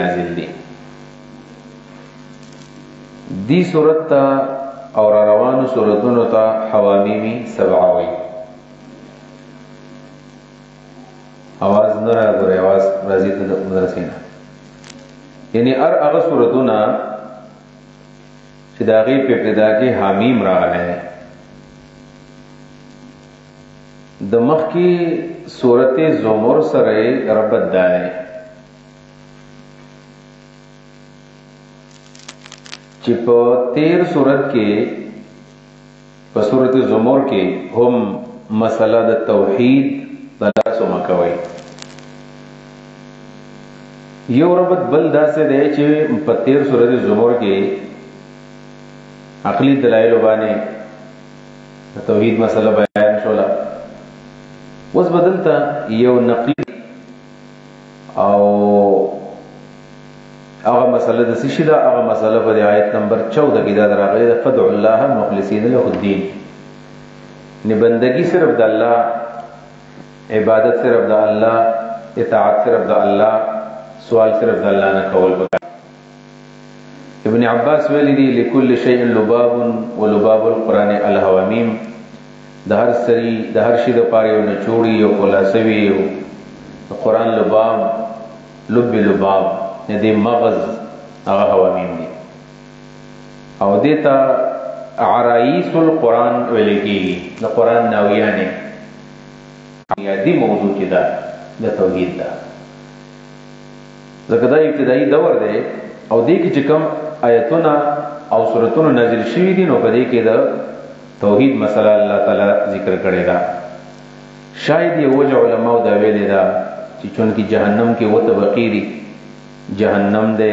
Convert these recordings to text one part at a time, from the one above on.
نازل دي. دی صورت تا اور روانو صورتونو تا حوامیمی سبعوی. آواز نرا گره آواز رازی تا مدرسینا یعنی اغا صورتونا چه داغی پی ابتدا کی حامیم راغلے دمخ کی صورت زمر سرے ربط دائے چی پا 13 صورت کے پا صورت زمر کے ہم مسئلہ دا توحید دلاسو مکوئی یو ربط بل دا سے دے چی پا 13 صورت زمر کے عقلی دلائل بانے توحید مسئلہ بیان شولا اس بدلتا یو نقلی او اغا مسئلہ دا سشی دا اغا مسئلہ پا دی آیت نمبر 14 کی دا در آغلی دا فدعو اللہ مخلصین له الدین بندگی صرف دا اللہ عبادت صرف دا اللہ اطاعت صرف دا اللہ سوال صرف دا اللہ نکول بکا. ابن عباس ویلی دی لکل شیء لباب و لباب القرآن الحوامیم دا ہر سری دا ہر شید پاری و نچوڑی و خلاصوی و قرآن لباب لب لباب دی مغز اغا حوامیم دی او دیتا عرائیس القرآن ویلگی دا قرآن ناویانے دی موضوع چی دا توحید دا زکر دا ابتدائی دور دے او دی کی چکم آیتونا او سورتونا نازل شوی دی نو پدے کے دا توحید مسئلہ اللہ تعالی ذکر کرے دا. شاید یہ وجہ علماء دا ویلے دا چی چونکہ جہنم کے وہ طبقی دی جہنم دے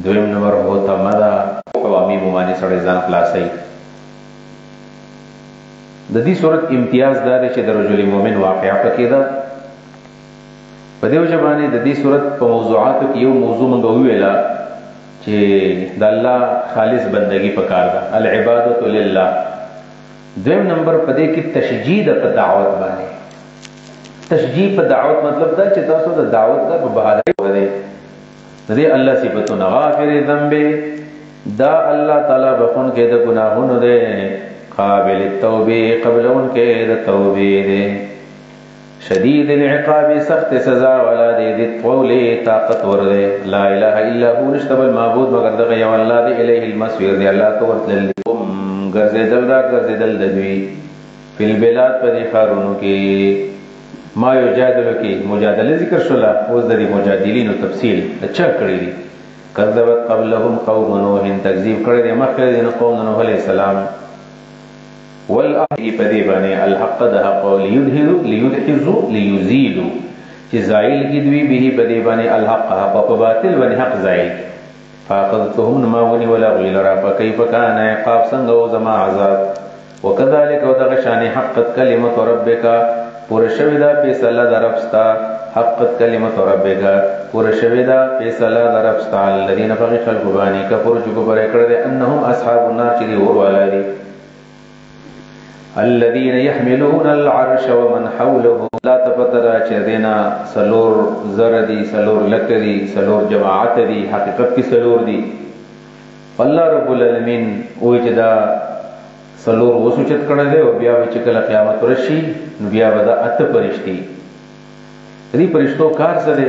دویم نمبر ہوتا مدا حوامی ممانی سڑے زان خلاصی دا دی صورت امتیاز دارے چی در رجل مومن واقعہ پکی دا پدیو جبانی دا دی صورت پا موضوعاتو کی یو موضوع منگوی ویلا چی دا اللہ خالص بندگی پکار دا العبادت للہ. دویم نمبر پدے کی تشجید پا دعوت بانے تشجید پا دعوت مطلب دا چی تاسو دا دعوت دا پا بہادری پدے دے اللہ صفتون غافر ذنبے دا اللہ تعالی بخون کے دا گناہون دے قابل التوبے قبل ان کے دا توبے دے شدید العقاب سخت سزا والا دے دے طول طاقت ور دے لا الہ الا ہو نشتب المعبود مگر دا غیو اللہ دے الیہ المسویر دے اللہ طورت للی گرز دل دا گرز دل دوی فی البلاد پا دے خارونو کی ما یجادلو کی مجادله ذکر شلا اوز دا دی مجادلین و تفصیل اچھا کری دی کذبت قبلهم قوم نوح تکذیب کری دی مخیر دین قوم نوح علیہ السلام والآہی پدیبانی الحق دا حقو لیدحزو لیزیدو چی زائل کی دوی بھی پدیبانی الحق حق و باطل ونی حق زائل فاقضتهم نماغنی ولا غیل راپا کیف کان عقاب سنگو زما عذاب وکذالک و دغشانی حقت کلمت ربکا پورا شویدہ پیسالہ دا ربستا حقت کلمت ربکا پورا شویدہ پیسالہ دا ربستا الذین فقی خلق بانی کفر چکو برے کردے انہم اصحاب النار چلی اور والا دی الذین یحملون العرش ومن حوله لا تپترا چردینا سلور زردی سلور لکدی سلور جماعت دی حقیقت کی سلور دی اللہ رب العالمین اوچدا سلور وسوچت کړه دی او بیا چې کله قیامت ورشي نو بیا ودا اته پرشتي دې پرشتو کار سره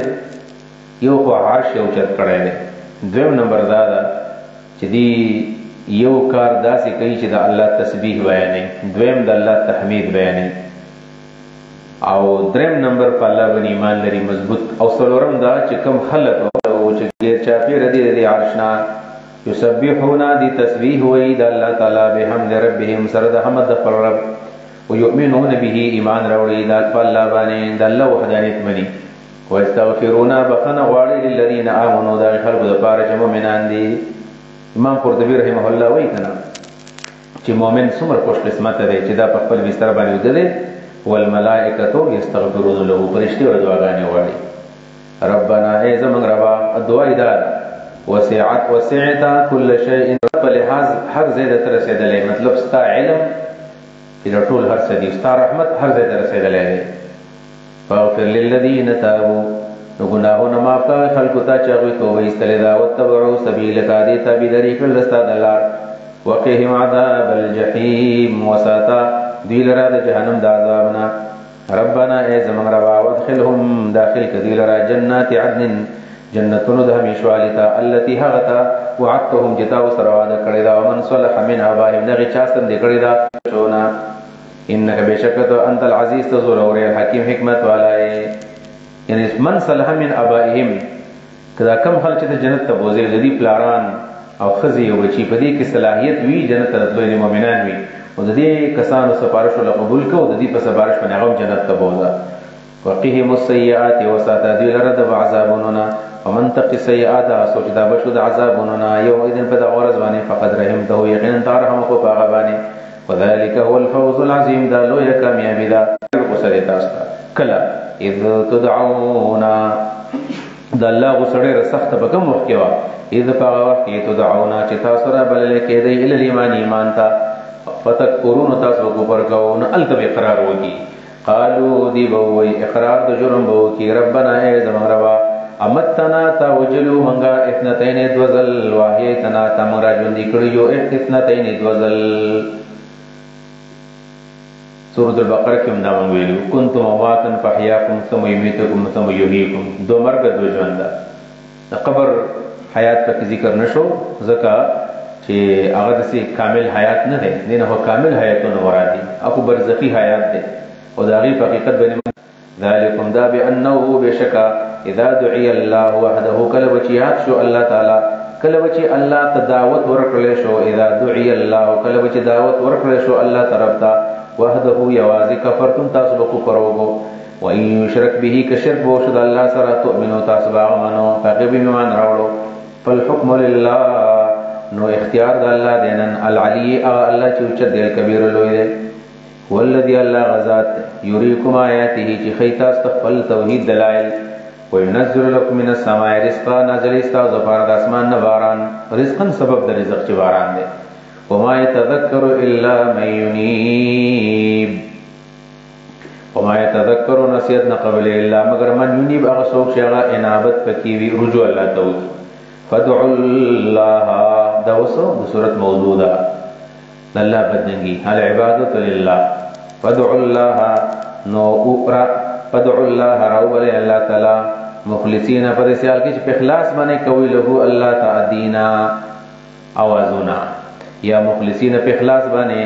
یو خو عرش او چت کړه دی دویم نمبر دا چې دی یو کار داسې کوي چې د الله تسبیح بیانې دویم د الله تحمید بیانې او دریم نمبر په الله باندې ایمان لري مضبوط او څلورم دا چې کم خلق او چې چاپی ردی د عرشنا یسبحون دی تسبیح ہوئی دا اللہ تعالی بحمد ربهم سرد حمد دفر رب ویؤمنون به ایمان روڑی دا اللہ بانے دا اللہ وحدانیت منی واستغفرون بخن غواری للذین آمنوا دا خلق دا پارچ مومنان دی. امام قرطبی رحمہ اللہ وی کنا چی مومن سمر خوش قسمت دے چی دا پخپل بستر بانی دے والملائکتو یستغفرون لہو پرشتی و دعاگانے غواری ربنا اے زمان ربا دعائی دار وسعت كل شيء فلحاظ هر زیادت رسیدلے مطلب ستا علم کہ طول ہر سدی ستا رحمت ہر زیادت رسیدلے فاغفر للذین تابوا نو گناهونه معاف کا خلق ته چې هغوی توبه ایستلې ده واتبعوا سبیلک دې تابعداري کړل ستا د لار وقهم عذاب الجحیم وساتا دوی لرا د جهنم د عذابنا ربنا ای زمون روا وادخلهم داخل کدی لرا جنات عدن جنتونو د همیشوالیتا التي هغتا وعدتهم جتا وسرواده کړی دا ومن صلح من ابائهم دغه چا سم دې کړی دا چونا انک بشکت انت العزیز تزور اور الحکیم حکمت والا یعنی من صلح من ابائهم کدا کم خلک ته جنت ته بوزي لدی پلاران او خزي او بچی په دې کې صلاحيت وی جنت ته تللی مؤمنان وی او د دې کسانو سفارش ول قبول کو د دې په سفارش باندې هغه جنت ته بوزا وقهم السيئات وساتا ذي لرد عذابنا ومن تق السيئات سوچ دا بشو د عذابنا یوم اذن په د غرض باندې فقد رحمته یقینا ترحم کو پاغه باندې وذلك هو الفوز العظیم دا لوی کامیابی دا وسره تاسو کلا اذ تدعونا د الله غسړې سخت به کوم وخت کې وا اذ پاغه وخت کې تدعونا چې تاسو را بلل کې دی ال ایمان تا فتکفرون تاسو کو پر کوون التب اقرار وکي قالوا دی بوي اقرار د جرم بو کی ربنا ای زمان روا امتنا تا وجلو منگا اثنتین دوزل واحیتنا تا مرا جوندی کړیو اثنتین دوزل سورۃ البقره کې موږ دا ویلو کنتم امواتن فحیاکم ثم یمیتکم ثم یحییکم دو مرګ دو ژوند د قبر حیات په ذکر نشو ځکه چې هغه د کامل حیات نه ده نه هو کامل حیاتونه مرادي اكو برزخی حیات ده او دا غي حقیقت بنه ذالکم دا بانه بشکا اذا دعي الله وحده کلبچیات شو الله تعالی کلبچی الله تدعوت ورکړل شو اذا دعي الله کلبچی دعوت ورکړل شو الله طرف ته وحده یوازی کفرتم تاسو کو پروغو و ان یشرک به کشرک وشد الله سره تؤمنو تاسو باغمنو فقب ایمان راوړو فالحكم لله نو اختیار د الله دینن العلی الله چې چ دل کبیر لوی دی والذي الله غزات يريكم آياته چې خیتا استقبل توحید دلائل وينزل لكم من السماء رزقا نازل استاذ فار د اسمان نه باران رزقن سبب د رزق چې باران دی وما يتذكر الا من ينيب وما يتذكر نسيت نه قبل الا مگر من ينيب هغه څوک چې هغه انابت پکې وي رجوع الله ته فدعوا الله دوسو د صورت موضوع ده الله بدنگی هل عبادت لله فدعوا الله نو اقرا فدعوا الله راو بل الله تعالی مخلصین پر سیال کې په اخلاص باندې کوي له الله تعالی دینا اوازنا یا مخلصین په اخلاص باندې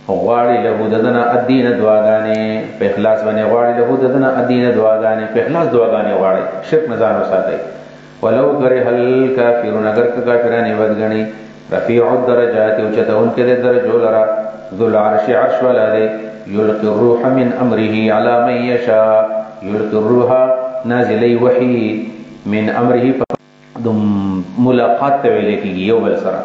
غواړي له ددن الدین دعاګانې په اخلاص باندې غواړي له ددن الدین دعاګانې په اخلاص دعاګانې غواړي شرک نه ځان وساتي ولو کرے الکافرون اگر کافرانه ودغنی رفیع الدرجات وچتون کې درجو لرا ذو العرش عرش ولا دی یلقي الروح من امره على من يشاء یلقي الروح نازلی وحی من امره دم ملاقات ته ویل کېږي یو بل سره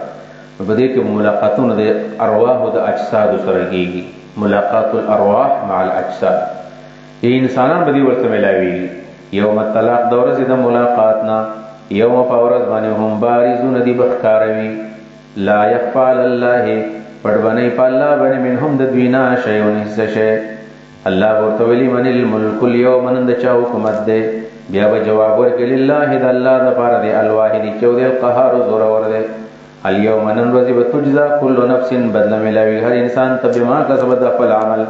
په دې کې ملاقاتونه د ارواح او د اجساد سره کېږي ملاقات الارواح مع الاجساد انسانان به دې ورته ملاوي یوم الطلاق د ورځې د ملاقاتنا یوم پاورز باندې هم بارزون دی بخکاروي لا يخفى على الله پړبنی پالا باندې منهم د دوینا شیون شی الله ورته ویلی من الملك اليوم نن د چا حکومت دی بیا به جواب ورکړي لله د الله د پاره دی الواحد چود القهار زور ور دی اليوم نن ورځ به تجزا كل نفس بدل ملاوي هر انسان ته بما کسبت خپل عمل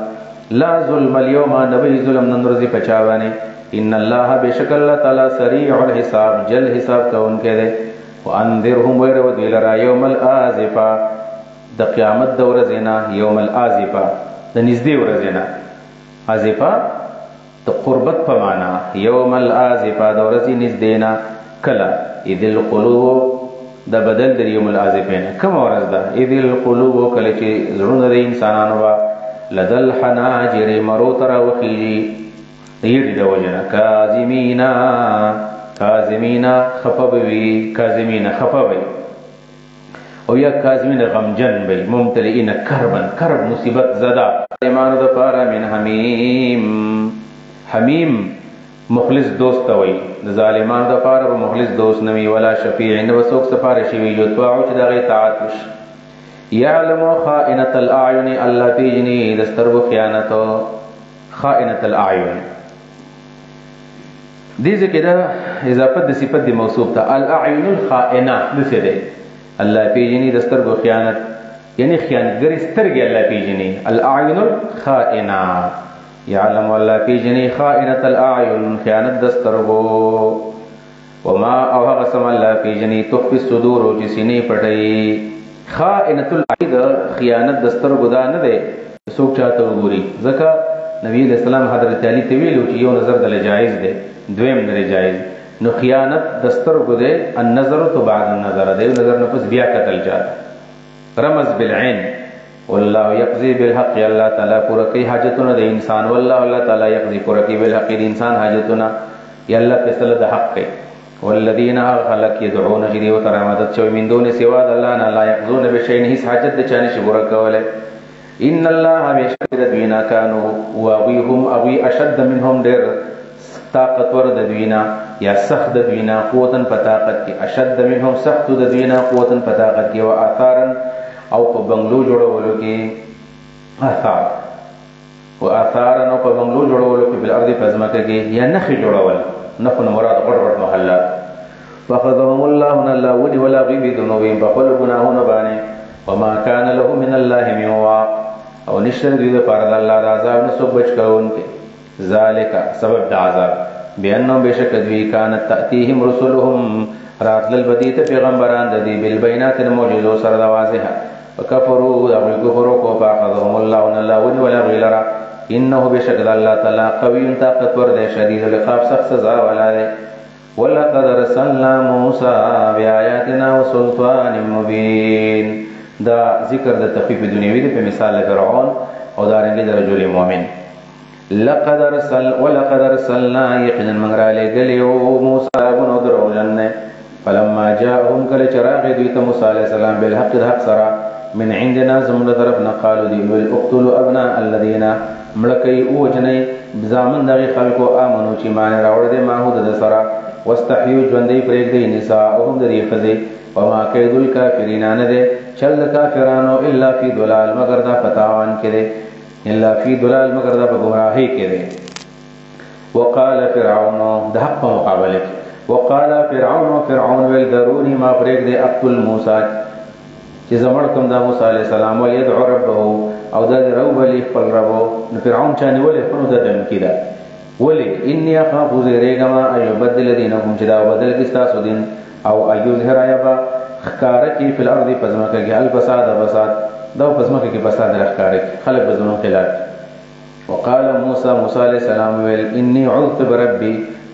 لا ظلم اليوم نبي ظلم نن ورځ پچا باندې ان الله بشک الله تعالی سریع الحساب جل حساب کوونکی دی وانذرهم ويرود الى يوم الازفه د قیامت د ورځینا یوم الازفه د نږدې ورځینا ازفه د قربت په معنا یوم الازفه د ورځې نږدې نه کلا اذ القلوب د بدل د یوم الازفه نه کوم ورځ ده اذ القلوب کله چې زړونه د انسانانو وا لدل حناجر مرو تر وخی یی د وجنا کاظمینا خفبوی کاظمینا خفبوی او یا کاظمین غمجن بی ممتلئین کربن کرب مصیبت زدا ایمان دا پارا من حمیم مخلص دوست وی دا ظالمان دا پارا مخلص دوست نوی ولا شفیعین و سوک سفارشی وی جو تواعو چی دا غی تعاتش یعلمو خائنت الاعین اللہ پیجنی دسترو خیانتو خائنت الاعین دې ځکه دا اضافت د صفت د موصوف ته الاعین الخائنه د څه دی الله پیژني د سترګو خیانت یعنی خیانتګر سترګې الله پیژني الاعین الخائنه يعلم الله پیژني خائنه الاعین خیانت د سترګو وما او هغه سم الله پیژني تخفي الصدور او چې سینې پټي خائنه الاعین خیانت د سترګو دا نه دی څوک چاته وګوري ځکه نبی اسلام حضرت علی ته ویلو چې یو نظر د جایز دی دویم نه جایز نو خیانت دستر کو دے النظر تو بعد النظر دے نظر نه پس بیا قتل جاتا رمز بالعين والله يقضي بالحق الله تعالی پورا کی حاجتونه د انسان والله الله تعالی يقضي پورا کی بالحق د انسان حاجتونه یا الله فیصله د حق کوي والذین خلق يدعون جدي وترامدت شو من دون سوا الله نه لا يقضون بشيء هیڅ حاجت د چانه شي پورا کوله ان الله بشدد بنا كانوا واغيهم اغي اشد منهم در طاقتور د دوینا یا سخت د دوینا قوتن په طاقت کې اشد منهم سخت د دوینا قوتن په طاقت کې او آثارن او په بنگلو جوړولو کې آثار او آثارن او په بنگلو جوړولو کې بل ارض پزماکه کې یا نخي جوړول نخو مراد غټ محلات فاخذهم الله ان الله ودي ولا غيب ذنوبهم بقول گناهونه باندې وما كان له من الله من واق او نشر دې پر الله د عذاب نه سو بچ کاونکي ذالک سبب د عذاب بیانو بشک دوی کانت تاتیهم رسلهم راتل البدیت پیغمبران د دې بالبينات الموجزو سره د واضحه وکفروا او کفروا کو فاخذهم الله ان الله ولا غیرا انه بشک الله تعالی قوی طاقتور دی شدید العقاب سخت سزا والا دی ولقد ارسلنا موسى بآياتنا وسلطان مبين دا ذکر د تخفیف دنیوی په مثال فرعون او دارنګ د رجل مؤمن ولقد ارسلنا يقينا من را لګلیو موسی بن دروجن فلما جاءهم كل چراغ دوی ته موسی عليه السلام بالحق الحق سرا من عندنا زمن طرفنا قالوا دي اقتلوا ابناء الذين ملکی او جنې زامن دغه خلکو امنو چې مان راوړ دې ماحود د سرا واستحيوا ژوندې پرېګ دې نساءهم دې فزي وما كيد الكافرين ان دې چل کافرانو الا في ضلال مگر دا فتاوان کړي الا فی ضلال مگر دا گمراہی کرے وقال فرعون د حق مقابله وقال فرعون ویل ضروري ما پرېګ دې اقتل موسی چې زمړ کوم دا موسی علی السلام ول يدعو ربه او دا رب لی خپل رب نو فرعون چانه ولې خپل د دم کیدا ولې انی اخاف زریګما ايبدل دینهم چې دا بدل کی تاسو دین او ايظهر یبا خکار کی فی الارض فزمکه کې الفساد فساد دا پزماکه کې فساد راخاره خلق بزنو خلاف وقال موسی علیہ السلام ویل انی عذت بربی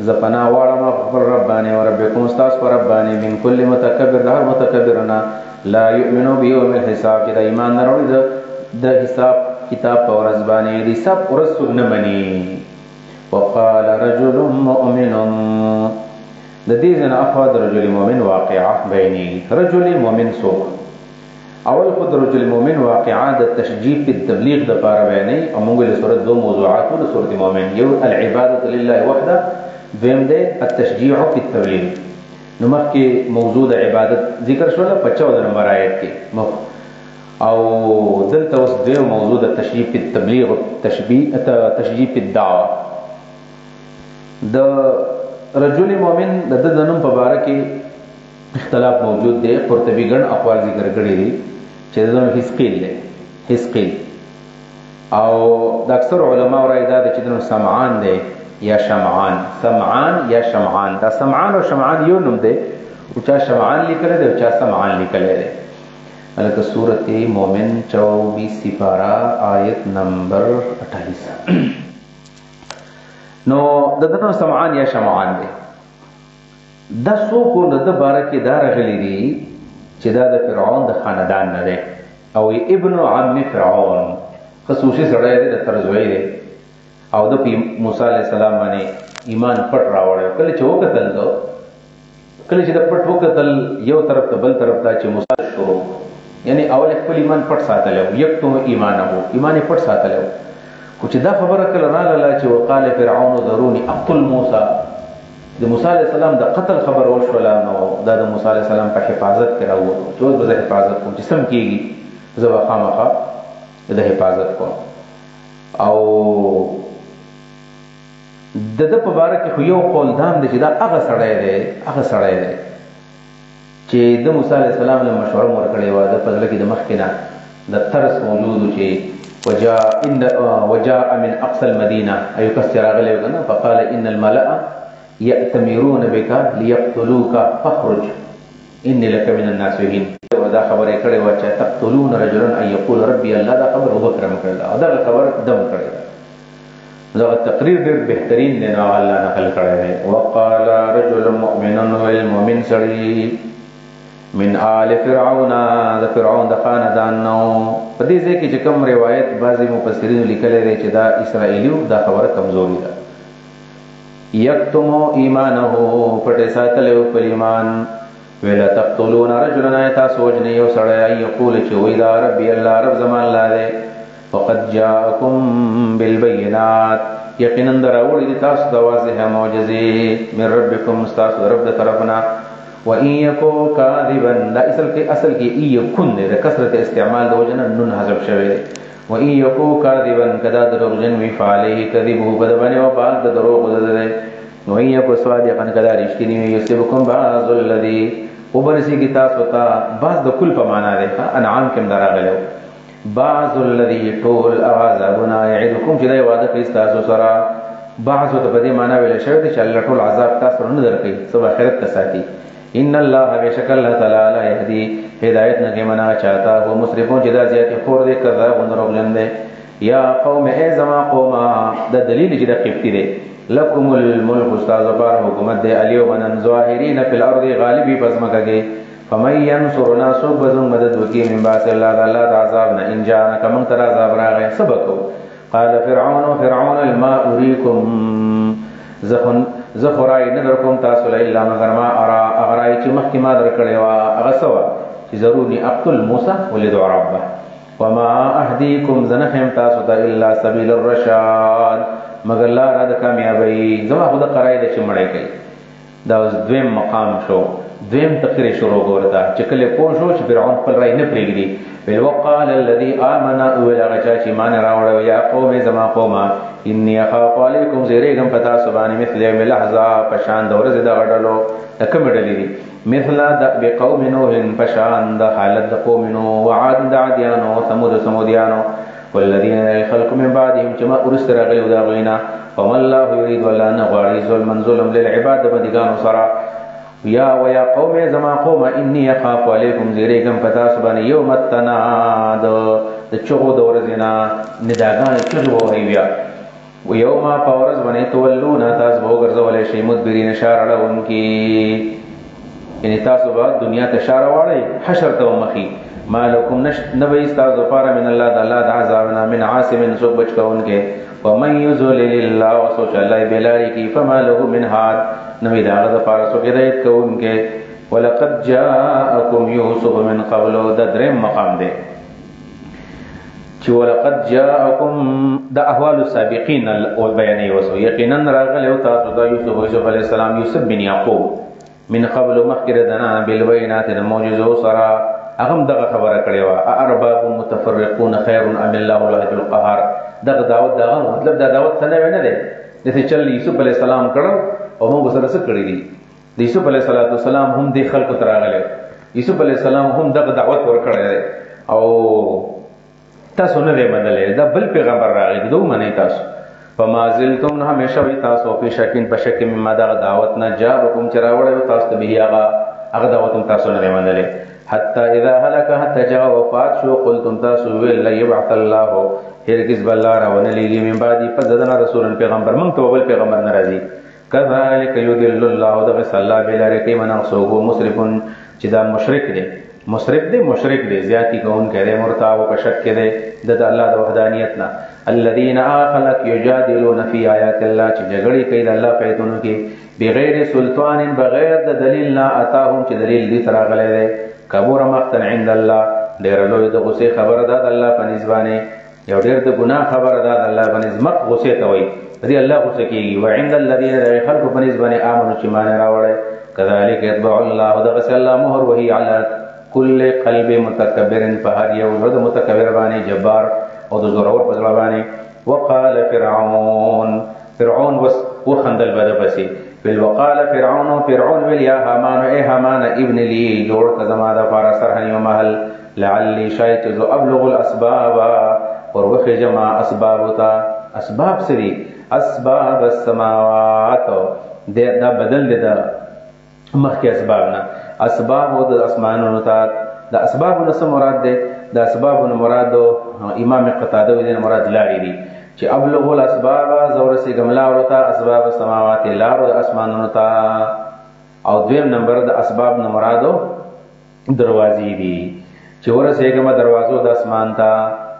زپنا واړم خپل ربانی او ربکم استاس پر ربانی من کل متکبر هر متکبرنا لا یؤمنو بیوم الحساب چې ایمان نه وروړي د حساب کتاب پر ورځ باندې د حساب ورځ نه مني وقال رجل مؤمن د دې نه افاد رجل مؤمن واقعه بیني رجل مؤمن سوق اول خود رجل المؤمن واقعات التشجيع في التبلیغ د پاره بیانې او موږ له سورۃ دو موضوعات د سورۃ المؤمن یو العباده لله وحده دویم ده التشجيع في التبلیغ نو مخکې موضوع د عبادت ذکر شول په 14 نمبر آیت کې او دلته اوس د موضوع د تشجيع في التبلیغ تشجيع في الدعوه د رجل مؤمن د دنم په باره کې اختلاف موجود دی قرطبی ګڼ اقوال ذکر کړي دي چې دغه حسقیل او د اکثر علما راي دا چې دغه سمعان دی یا شمعان دا سمعان او شمعان یو نوم دی او چا شمعان لیکل دی او چا سمعان لیکل دی الکه سورۃ مومن 24 سپارہ آیت نمبر 28 نو دغه سمعان یا شمعان دی دا سوکو د باره کې دا راغلي دي چې دا د فرعون د خاندان نه دی او ابن عم فرعون خصوصي سړی دی د ترزوی دی او د موسی علیه السلام باندې ایمان پټ راوړی کله چې وکتل د پټ وکتل یو طرف ته بل طرف ته چې موسی شروع یعنی اول خپل ایمان پټ ساتلو یکتم ایمان پټ ساتلو خو چې دا خبره کله راغله چې وقال فرعون ذروني اقتل موسی د موسی علیہ السلام د قتل خبر وشوله نو دا د موسی علیہ السلام په حفاظت کې راووت چې اوس به حفاظت کوم چې سم کېږي زه به خامخا د حفاظت کوم او د د په باره کې خو یو قول دام دی چې دا هغه سړی دی چې د موسی علیه السلام له مشوره مور کړې وه د په زړه کې د مخکې نه د ترس موجود و چې وجاء من اقصى المدینه ایکسر راغلی و که نه فقال ان الملأ یأتمرون بک لیقتلوک فاخرج انی لک من الناصحین دا خبره کړې وه چې تقتلون رجلا ان یقول ربي الله دا خبر ابوبکر هم کړې ده او دغه خبر دم کړې ده دغه تقریر ډېر بهترین دی نو الله نقل کړی دی وقال رجل مؤمن والمؤمن سړي من آل فرعون د فرعون د خاندان نو په دې ځای کې چې کوم روایت بعضې مفسرینو لیکلی دی چې دا اسرائیلیو دا خبره کمزوري ده یکتمو ایمانه پټې ساتلی و خپل ایمان ویلا تقتلون رجلا تاسو وجنئ یو سړی ان یقول چې وایي دا ربي الله رب زما الله دی وقد جاءكم بالبينات یقینا دراوړي دي تاسو د واضحه معجزې من ربکم تاسو رب د طرفنا وان یکو کاذبا دا اصل کې یکون دی د کثرت استعمال د وجنه نون حذف شوی دی وان یکو کاذبا کدا دروغجن وی فعلیه کذبه بدبنه او بعد د دروغ ده وان یکو صادقا کدا رښتینی وي یصبکم بعض الذی وبرسی کی تاسو ته بعض د کل په معنا دی انعام کې دراغلو بعض الذي طول عذابنا يعدكم چې دا وعده کوي تاسو سره بعض ته په دې معنا ویل شوی دی چې الله ټول عذاب تاسو نه درکوي سبا آخرت ته ساتي ان الله بشک الله تعالی لا يهدي هدایت نه منا چاہتا هو مسرفون چې دا زیات خور دي کذاب وندروغلن دي یا قوم ای زما قوم د دلیل چې د قبطی دی لکم الملک استاد بار حکومت دی الیوم من ظاهرین فی الارض غالبی پسمکه فمن ينصرنا سوق بزن مدد وکي من باس الله تعالی د عذابنا ان جاءنا كمن تر عذاب راغی سبقو قال فرعون الماء اريكم زخرای نه درکوم تاسو له الا مگر ما ارا اغرای چې مخکې ما درکړې وا هغه سوا چې ضروري اقتل موسی ولد ربه وما اهديكم زنهم تاسو ته الا سبيل الرشاد مگر لا را د کامیابی زما خود قرای د چې مړی کوي دا اوس دویم مقام شو دویم تقریر شروع ورته چې کله پوه شو چې فرعون خپل رای نه پرېږدي ویل وقال الذي آمن ویل هغه چا چې ایمان راوړی یا قوم زما قومه انی اخاف علیکم زیریږم په تاسو باندې مثل یوم الاحزاب په شان د ورځې د غډلو د کومې ډلې دي مثل دأب قوم نوح په شان د حالت د قوم نوح وعاد د عادیانو وثمود سمودیانو والذین خلق من بعدهم چې ما ورسته راغلي د هغوی نه وما الله یرید ولا نه غواړي ظلما ظلم للعباد د بندګانو سره یا ویا قوم زما قوم انی اخاف علیکم زیریږم په تاسو باندې یوم التناد د چغو د ورځې نه نداګانې چغې ووهي بیا ویوم په ورځ باندې تولون تاسو به وګرځولی شئ مدبرین شا اړوونکي یعنې تاسو به دنیا ته شا راواړئ حشر ته به مخي ما لکم نه به ستاسو دپاره من الله د الله د عذابنا من عاصم څوک بچ کوونکی ومن یضلل الله وسوچ الله بلاری کی فما له من هاد نوی د هغه دپاره څوک هدایت کوونکی ولقد جاءکم یوسف من قبل د دریم مقام دی چې ولقد جاءکم د احوال السابقین بیانې وسو یقینا راغلی و تاسو د یوسف علیه السلام یوسف بن یعقوب من قبل مخکې دنا بالبینات د معجزو سره هغه هم دغه خبره کړې وه ارباب متفرقون خیر ام الله الواحد القهار دغه دعوت دغه مطلب دا دعوت څه نوی نه دی داسې چل یوسف علیه السلام کړو او موږ سره څه کړي دي د یوسف علیه السلام هم دې خلکو ته راغلی یوسف علیه السلام هم دغه دعوت ورکړی دی او تاسو نه دی منلی دا بل پیغمبر راغلی دی دا ومنئ تاسو فما زلتم نه همیشه وي تاسو په شکین په شک مما دغه دعوت نه جاءکم چې راوړی و تاسو ته به هغه دعوت هم تاسو نه دی منلی حتى اذا هلك حتى جاء وفات شو قلتم تاسو ویل لا يبعث الله هرگز بالله راونه لګي من بعدي فزدنا رسول پیغمبر مونږ ته بل پیغمبر ناراضي كذلك يضل الله دغه صلی الله بلا رکی من سوغو مسرفون چې دا مشرک دی زیاتی کون کړي مرتاب او شک کړي د الله د وحدانیت نه الذين خلق يجادلون في آيات الله چې جګړې کوي د الله په ایتونو کې بغیر سلطان بغیر د دلیل نه اتاهم چې دلیل دې سره غلې ده کبور مقتن عند الله ډېر لوی د غصې خبره ده د الله په نسبانه یو ډېر د ګناه خبره ده د الله په نسبت غصې ته وایي دې الله غصه کیږي وعند الذين خلقوا په نسبانه امنوا چې مان راوړل كذلك يطبع الله دغه الله مهر وهي على كل قلب متکبر فهر یو د متکبر باندې جبار او د زورور په ځړ باندې وقال فرعون وخندل بده پسې بل وقال فرعون ویل یا حامان اے حامان ابن لی جوړ کزما د پارا سرحنی او محل لعلی شایت ذو ابلغ الاسباب وروخ جما اسباب تا اسباب سری اسباب السماوات دا بدل دا مخکې اسبابنا اسباب د اسمانونو ته د اسباب نو مراد ده د اسباب نو مراد امام قتاده ویل مراد لاري دي چې ابلغ الاسباب زور سي گملا ورتا اسباب السماوات لارو د اسمانونو ته او دویم نمبر د اسباب نو مرادو دروازې دي چې ورسه ګم دروازو د اسمان ته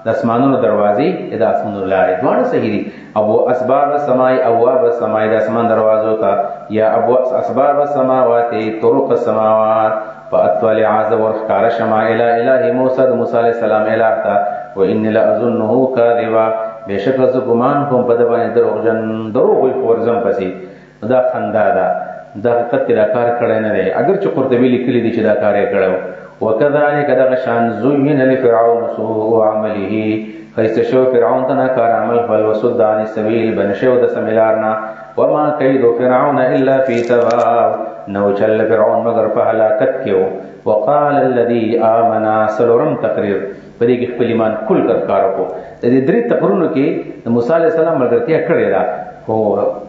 د اسمانونو دروازې د اسمانونو لارې دوه صحیح دي ابو اسباب السماء ابواب السماء د اسمان دروازو ته یا ابو اسباب السماوات طرق السماوات فاطلع عز ورخار شما الى اله موسی علیہ السلام الہ تا وان لاظنه كاذبا بشک ز ګمان کوم په د باندې دروغ وي فورزم پسې دا خندا دا د حقیقت دا کار کړی نه دی اگر چې قرطبی لیکلی دی چې دا کار یې کړو وکذالک دغه شان زین لفرعون سوء عمله خیست شو فرعون ته کار عمل فل وسد عن السبيل بنشو د سمیلارنا وما كيد فرعون الا في تباب نو چل فرعون مگر په هلاکت کې وقال الذي امن سلورم تقریر په دې کې خپل ایمان کل کار کو د دې درې تقرونو کې موسی عليه السلام ملګرتیا کړې ده هو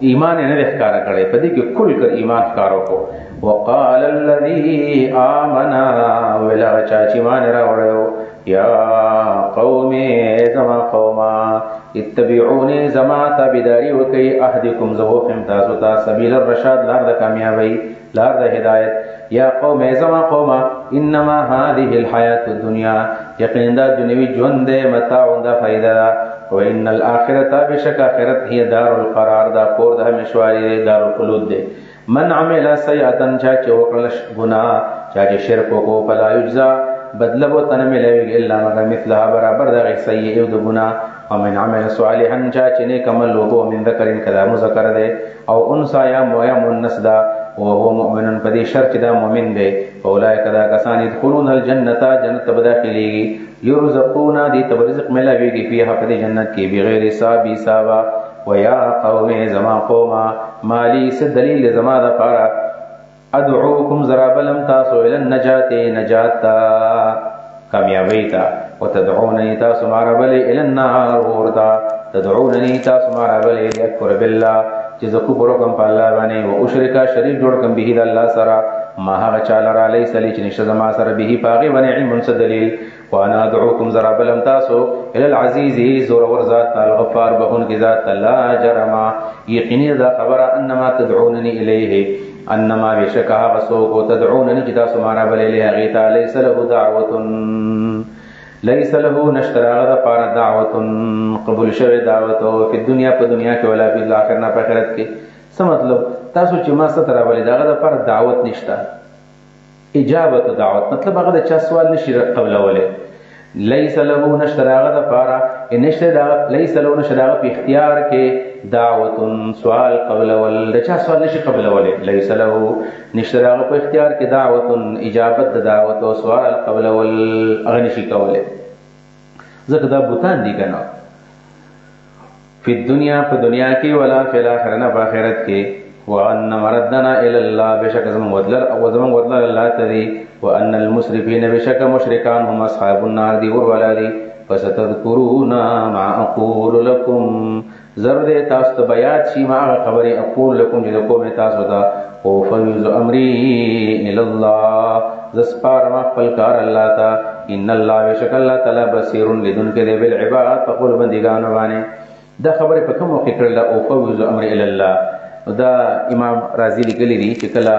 ایمان نه ښکارا کړي په دې کې کل کر ایمان ښکارا کو وقال الذي امن ولا چاچی مان راوړو یا قوم زما قوما اتبعوني زما تابعداري وکي اهدكم زوفم تاسو ته سبيل الرشاد لار د کامیابی لار د هدایت یا قوم زما قوما انما هذه الحیات الدنیا یقینا د دنیوي ژوند متاع د فائدہ وان الاخرته بشک اخرت هي دار القرار دا کور د همیشواری دار الخلود ده من عمل سیئه چا چوکلش گناہ چا شرک کو فلا یجزا بدله و تن ملوي الا مگر مثلها برابر دغه سیئه او د ګناه ومن عمل صالحا چا چې نیک عمل وکړو من ذکر کذا مذکر ده او انثى یا مویا منس ده وهو مؤمن فدي شرط ده مؤمن ده اولئک ذا کسان يدخلون الجنه جنت بداخليږي يرزقون دي تبرزق ملويږي فيها فدي جنت کې بغیر حساب حسابا ويا قوم زما قوما مالي سدليل زما ده فارا ادعوكم زرابلم تاسو الى النجات نجاتا کامیابی تا وتدعونني تاسو ماربل الى النار وردا تدعونني تاسو ماربل اکبر بالله چې زکو پروکم په الله باندې او اشرکا شریک جوړ کم به د الله سره ما هغه چاله را لې سلی چې نشه زما سره به پاغي باندې علم دلیل وانا ادعوكم زرابلم تاسو الى العزيز زور ورزات الغفار بهون کی ذات الله جرما یقیني دا خبره انما تدعونني الیه انما بشکا غسوق تدعونني جدا سمارا بلیله غیتا ليس له دعوه ليس له نشترا غدا پار دعوه قبول شوی دعوت په دنیا په دنیا کې ولا په آخرت نه په آخرت کې څه مطلب تاسو چې ما ستره بلی دا غدا پر دعوت نشتا اجابت دعوت مطلب هغه چا سوال نشي قبل اوله ليس له نشترا غدا پارا نشترا ليس له نشترا په اختیار کې دعوت سوال قبل ول چا سوال نشي قبل اوله ليس له نشترا په اختیار کې دعوت اجابت دعوت او سوال قبل ول هغه نشي کوله ځکه دا بوتان دي کنه په دنیا په دنیا کې ولا فی الاخره نه په آخرت کې وان مردنا الى الله بشک زمون ودلر او زمون ودلر الله تدي وان المسرفين بشک مشرکان هم اصحاب النار دي ور ولادي فستذكرون ما اقول لكم زرد تاسو بیات شي ما خبره اقول لكم چې کومه تاسو دا او فوز امري الى الله زسپار ما خپل کار الله تا ان الله بشک الله تعالی بصیر لدن کې بالعباد فقل بندگان باندې دا خبره په کوم وخت کړل او فوز امري الى الله دا امام رازی لیکلی دی چې کله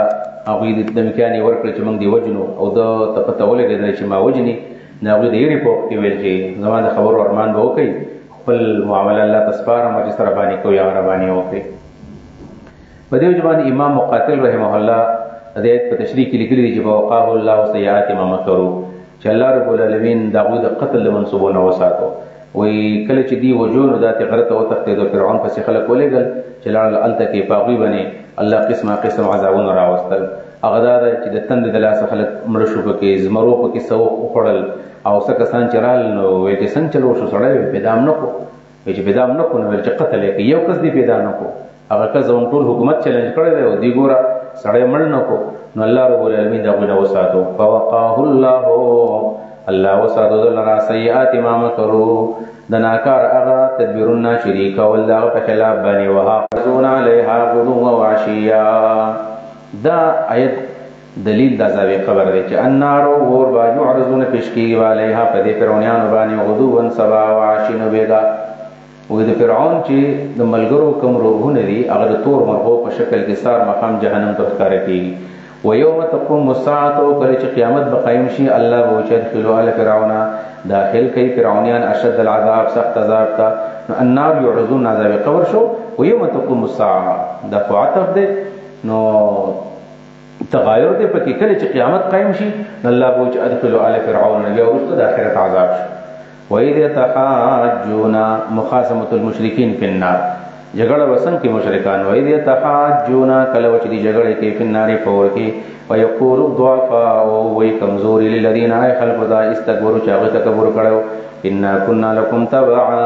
هغه د مکاني ورکړ چې موږ دی وجنو او دا تپتاول کېدل چې ما وجني نه هغه دی ریپورت کې ویل چې زموږ خبرو ارمان به وکي خپل معاملې الله تسپاره مجلس سره باندې کوی هغه باندې وکي په دې ځبان امام مقاتل رحمه الله د دې په تشریح کې لیکلی دی چې وقاه الله سیئات ما مکروا چې الله رب العالمین داوود قتل منسوبونه وساتو وی کله چې دی وجونو د تغرت او تختید فرعون پس خلک ولېګل چې لاړ الته کې پاغوي بني الله قسم عذابونه راوستل هغه دا چې د تند د لاس خلک مړ شو پکې زمرو پکې سو خړل او څکه سان چرال نو وی چې څنګه چلو شو سړی پیدام نکو چې پیدام نکو نو چې قتل کې یو کس دی پیدا نکو هغه که زموږ ټول حکومت چیلنج کړی دی او دی ګوره سړی مړ نه کو نو الله رب العالمین دا غوډه وساتو فوقاه الله وساتو دلرا سیئات ما مکروا د ناکار هغه تدبیرونه شریک او الله په خلاف باندې وحافظون علیها غدوا وعشیا. دا آیت دلیل د عذاب قبر دی چې النار ور با يعرضون پیشکی علیها په دې فرعونانو باندې غدوا سبا وعشین بیگا. و د فرعون چې د ملګرو کوم روحونه دي هغه د تور مرغو په شکل کې سار مقام جهنم ته ښکاره کیږي. ويوم تقوم الساعه کله چې قیامت به قائم شي الله به يدخل آل فرعون داخل کوي فرعونیان اشد العذاب سخت عذاب تا النار يعرضون عذاب قبر شو. ويوم تقوم الساعه دا عطف ده نو تغایر ده پکې کله چې قیامت قائم شي الله به يدخل آل فرعون بیا ورسته د آخرت عذاب شي. وَإِذْ يَتَحَاجُّونَ مخاصمة المشركين في النار جګړه وسن کې مشرکان وایي دي تحاجون کله چې دي جګړه کې په ناري پور کې ويقول الضعفاء وي کمزوري للذين خلق ذا استكبروا چې هغه تکبر کړو ان كنا لكم تبعا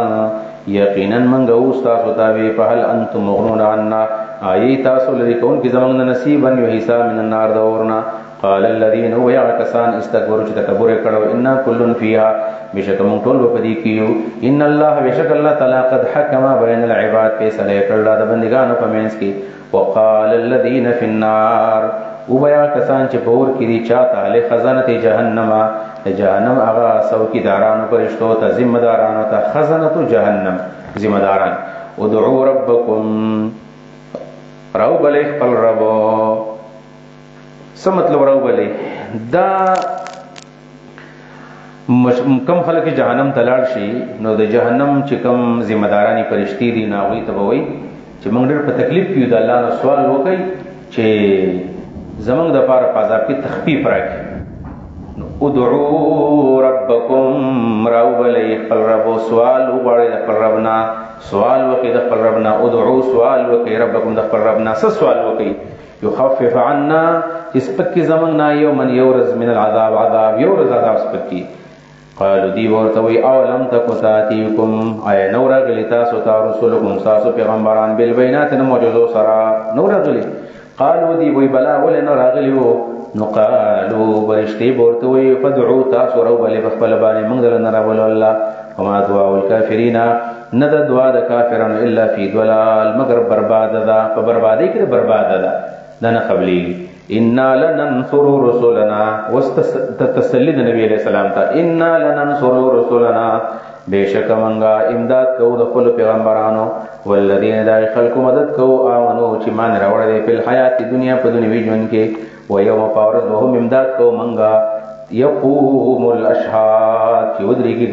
یقینا من غوستا سوتاوي فهل انتم مغنون عنا اي تاسو لري کون کې زمونږ نصیب ان یو حساب من النار دورنا قال الذين ويعكسان استكبروا چې تکبر کړو ان كل فيها بشک مون ټول په دې کېو ان الله بشک الله تعالی قد حکم بین العباد فیصله کړل د بندگانو په منځ کې وقال الذين في النار وبیا کسان چې پور کې دي چاته له خزانه جهنم جهنم هغه څوکیدارانو پرشتو ته ذمہ دارانو ته خزانه جهنم ذمہ داران ادعوا ربکم راو بل خپل رب څه مطلب راو بل دا کم خلک جهنم تلاړ شي نو د جهنم چې کم ذمہ دارانی پرشتي دي ناوي ته وای چې موږ ډېر په تکلیف کې د الله نو سوال وکړي چې زمونږ د پاره په عذاب کې تخفیف راکړي. ادعوا ربکم راو بلې خپل رب سوال وغواړئ د خپل ربنا سوال وکړئ د خپل ربنا ادعوا سوال وکړئ ربکم د خپل ربنا څه سوال وکړئ یخفف عنا چې سپکې زمونږ یوما یورز من العذاب عذاب یورز عذاب سپکې. قالو دی ورته وی اولم تکو تاتیکم آیا نو راغلی تاسو ته رسولکم تاسو پیغمبران بالبینات معجزو سره نو راغلی قالو دی وی بلا ول نو راغلی وو نو قالو برشتي ورته وی فدعوا تاسو رو بل بخبل باندې موږ دل نه راول الله وما دعاء الكافرین ند دعا د کافرانو الا فی ضلال مگر برباد ده په بربادی کې برباد ده دنه قبلی. انا لننصر رسولنا واستتسلد نبی علیہ السلام تا انا لننصر رسولنا بیشک منگا امداد کو د خپل پیغمبرانو والذین دا خلق مدد کو امنو چې مان راوړل دي په حیات دنیا په دنیوي ژوند کې و یوم فورز وهم امداد کو منگا یقوم الاشهاد چې ودري کی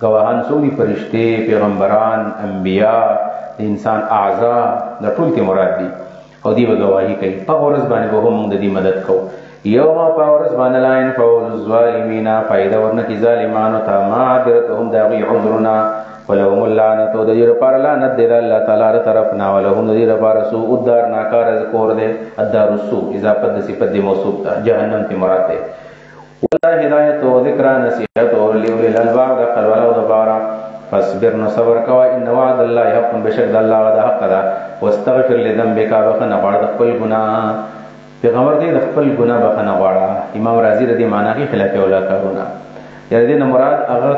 گواهان سودی فرشتي پیغمبران انبیاء انسان اعضاء د ټول کې مراد دي او دی بگواهی کوي په ورځ باندې به هم د دې مدد کو یوم په ورځ باندې لا ينفع الظالمین فائدہ ورنکي ظالمانو ته معذرتهم داغي عذرنا ولهم اللعنت د دې لپاره لعنت دی الله تعالی تر طرف نه ولهم د دې لپاره سوء الدار ناکار ذکر دی الدار السوء اضافه د صفت دی موصوف ده جهنم تی مراد ده والله هدایت او ذکر نصیحت او لولی الالباب د خلوله او د بارا فاصبر نو صبر کوا ان وعد الله حق بشک الله وعده حق ده واستغفر لذنبك بخنه غواړه خپل ګناه پیغمبر دې خپل ګناه بخنه غواړه. امام رازی رضی معنی کې خلاف اولا کارونه یعنی دې مراد هغه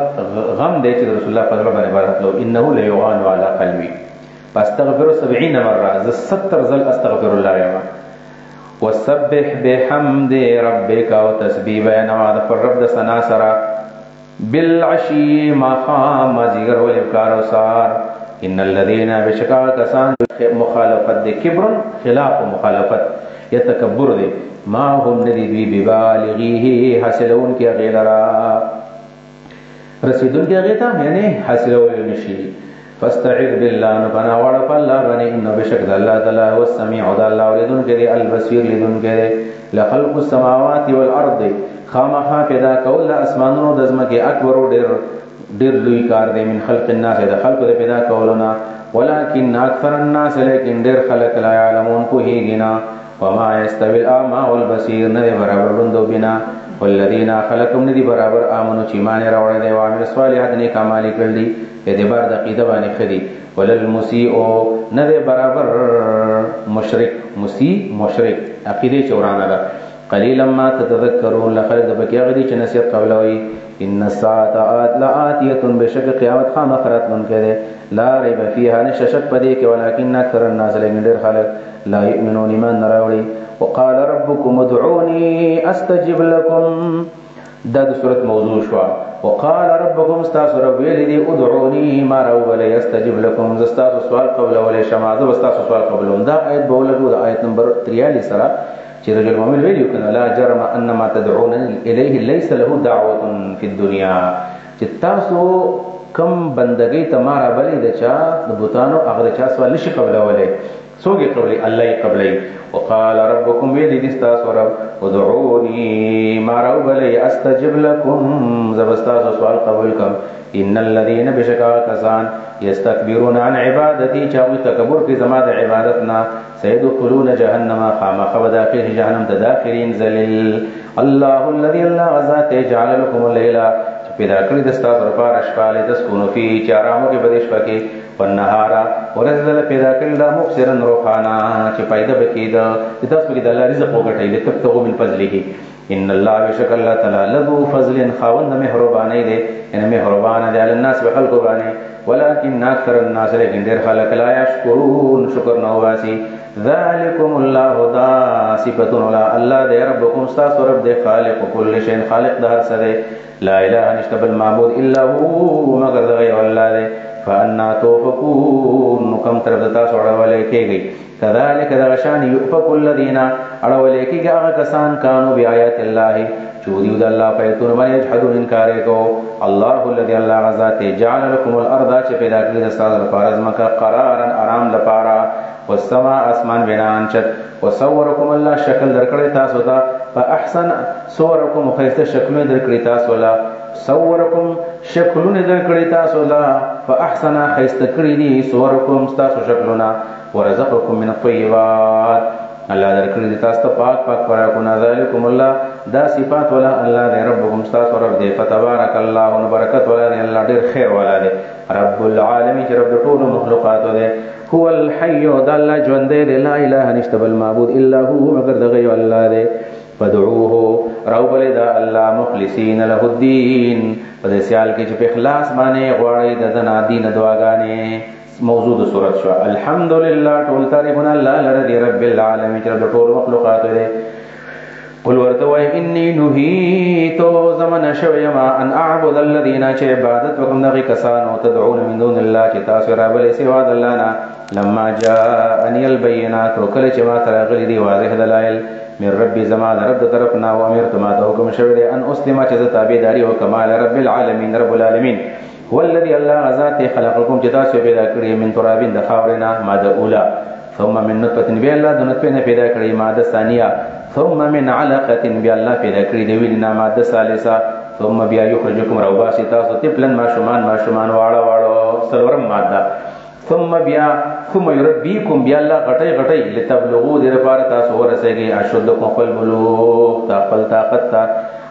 غم دې چې رسول الله صلی الله علیه وسلم لو انه لا يغان على قلبي فاستغفر 70 مره ز 70 ځل استغفر الله یما وسبح بحمد ربك وتسبيح بيان ما رب د سنا سرا بالعشي مقام زیگر والابکار و سار ان الذين بشکا کسان مخالفت دے کبر خلاف مخالفت یا تکبر دے ما هم ندی دوی ببالغیه حاصلون کی غیلرا رسیدون کی غیتا یعنی حاصلون نشی فاستعذ بالله نفنا وعرف الله بني انه بشک الله تعالی هو السميع ذا الله ولدن کے البصير لدن کے لخلق السماوات والارض خامخا پیدا کول اسمانونو د ځمکې اکبر ډېر لوی کار دی من خلق الناس د خلق د پیدا کولنا ولكن اکثر الناس لیکن ډېر خلق لا يعلمون پوهیږي نه وما يستوي الاعمى والبصير نه برابر بندو بنا والذین خلقهم ندی برابر آمنو چې ایمان راوړی دی او عامل الصالحات نیک اعمال کړي اعتبار د عقیده باندې خدي وللمسیء نه دی برابر مشرک مشرک عقیده چورانه ده قلیلا ما تتذکرون لخلق بکی غدی چې نصیحت قبلوي ان الساعه لآتیه بشک قیامت خامخرات من کړي لا ریب فیها نششک پدې کې ولکن اکثر الناس لګندر خلق لا یؤمنون ایمان راوړي وقال ربكم ادعوني استجب لكم دا د سورۃ موضوع شو وقال ربكم استغفر رب لي ادعوني ما راولي استجب لكم زستاسو سوال قبل ولي شماده واستاسو سوال قبل دا آیت بولګو دا آیت نمبر 43 سره چې رجل مؤمن ویلو کنه لا جرم ان ما تدعون اليه ليس له دعوه في الدنيا چې تاسو کم بندګۍ تمہارا بلې د چا د بوتانو هغه چا سوال نشي قبل ولي سوګي قبلي الله قبلي وقال ربكم بيدي استاس رب ادعوني ما ربلي استجب لكم زبستاس سوال قبولكم ان الذين بشكا كسان يستكبرون عن عبادتي چاوي تکبر کی زما د عبادتنا سيدخلون جهنم خام خبداخل جهنم تداخرين ذليل الله الذي الله ذات جعل لكم الليل پیدا کړی د ستاسو لپاره شپه لتسكنوا فيه چې آرامو کې بدیش پکې والنهار ورزل پیدا کړی دا مبصرن روحانا چې پیدا بکید چې تاسو کې د الله رزق وګټئ لتبتغوا من فضله ان الله بشک الله تعالی له فضل خاوند مهرباني دی ان مهربان دی علی الناس بخلق باندې ولكن اکثر الناس لكن ډیر خلک لا یشکرون شکر نو واسي ذالکم الله دا صفاتون الله دی ربکم استاس رب دی خالق كل شيء خالق د هر څه دی لا اله نشته بل معبود الا هو مگر دی الله دی فانا توفقون کم طرف دتا سوړولې کېږي كذلك دغشان يؤفك الذين اړولې کېږي هغه کسان کانو بیاات الله چودیو د الله پیتون باندې جحدون انکار کو الله الذي الله ذات جعل لكم الارض چې پیدا کړی د تاسو لپاره ځمکه قرارا آرام لپاره والسماء اسمان بنان چت وصوركم الله شکل درکړی تاسو ته فاحسن صوركم خیسته شکلونه درکړی تاسو لا صوركم شکلونه درکړی تاسو لا فاحسن خیسته کړی دي صوركم تاسو شکلونه ورزقكم من الطيبات الله درکړي دي تاسو ته پاک خوراکونه ذالکم الله دا صفات ولا الله دې ربکم تاسو رب دې فتبارك الله وبرکت ولا دې الله ډېر خیر ولا دې رب العالمین چې رب ټول مخلوقات دې هو الحي د الله ژوند دې لا اله نشته بل معبود الا هو مگر دغه الله دې فدعوه رب لدا الله مخلصین له الدين په دې سیال کې چې په اخلاص باندې غواړي د دین دعاګانې موضوع د سورۃ شو الحمدلله ټول تعریفونه الله لري رب العالمین چې رب ټول مخلوقات دې قل ورته وای انی نهیت زمن شویما ان اعبد الذین چې عبادت وکم دغه کسانو تدعون من دون الله چې تاسو را بلې سوا د الله نه لما جاءنی البینات وکله چې ما ترغلی دی واضح دلایل من ربي زما رب طرفنا وامرت ما ته حکم شوی ان اسلم چې تابعداري او کمال رب العالمین رب العالمین هو الذي الله ذات خلقكم چې تاسو پیدا کړی من ترابین د خاورنا ماده اوله ثم من نطفه بیا الله د نطفه نه پیدا کړی ماده ثانیه ثم من علقه بیا الله پیدا کړی د وینا ماده ثالثه ثم بیا یخرجکم روباسی تاسو تپلن ما شومان واړه سلورم ماده ثم بیا ثم يربيكم بیا الله غټي لتبلغوا دې لپاره تاسو ورسېږي اشدکم خپل بلوغ خپل طاقت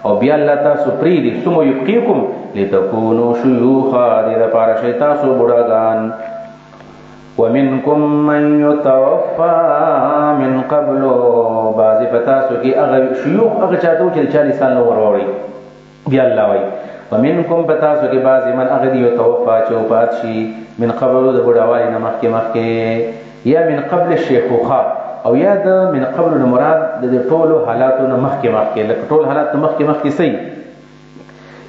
او بیا الله تاسو پریدي ثم يبقيكم لتكونوا شيوخا دې لپاره شي تاسو بډاګان ومنكم من يتوفى من قبل بعض فتاسو کې هغه شيوخ هغه چاته چې 40 سال نو وروړي بیا الله وایي ومنكم بتاسو کې بعض من اغدي يتوفى چوپات شي من قبل د بډاوالي نه مخکې یا من قبل الشيخوخه او یا د من قبل مراد د ټولو حالاتو نه مخکې لکه ټول حالات مخکې سي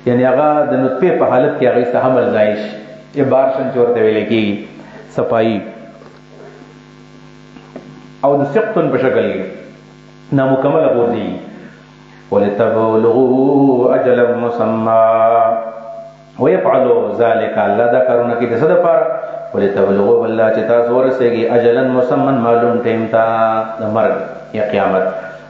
یعنی هغه د نطفه په حالت کې هغه حمل زایش عبارشن چورته ویل کی صفائی او د سقطن په شکل نامکمل ورځي ولتبلغوا اجلا مسمى ويفعلوا ذلك الله دا کارونه کې د صد پر ولتبلغوا بالله چې تاسو ورسېږي اجلا مسمى معلوم ټیم تا د مرګ یا قیامت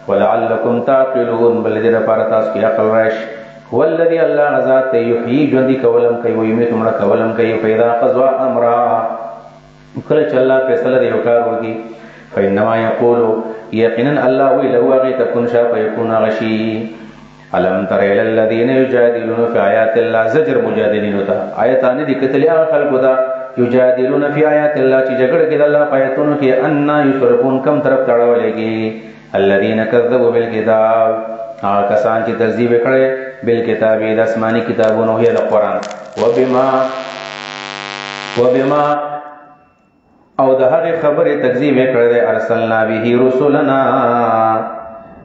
ولعلکم تعقلون بل دې لپاره تاسو کې عقل راشي هو الذي الله ذات يحيي ژوندۍ کولم کوي ويميت مړه کولم کوي پیدا قضا امر کله چې الله فیصله دی وکړ ورګي فإنما يقول يقينا الله وله غي تكون شا فيكون غشي. ألم تر إلى الذين يجادلون في آيات الله زجر مجادلين تا آیتان دي کتلی خلق دا یجادلون فی آیات الله چې جګړه کې د الله آیاتونو کې ان یصرفون کم طرف تړولېږي الذين كذبوا بالكتاب هغه کسان چې تکذیب کړي بالکتاب د آسماني کتابونو هي د قرآن وبما او د هغه خبره تکذیب کړي ارسلنا به رسولنا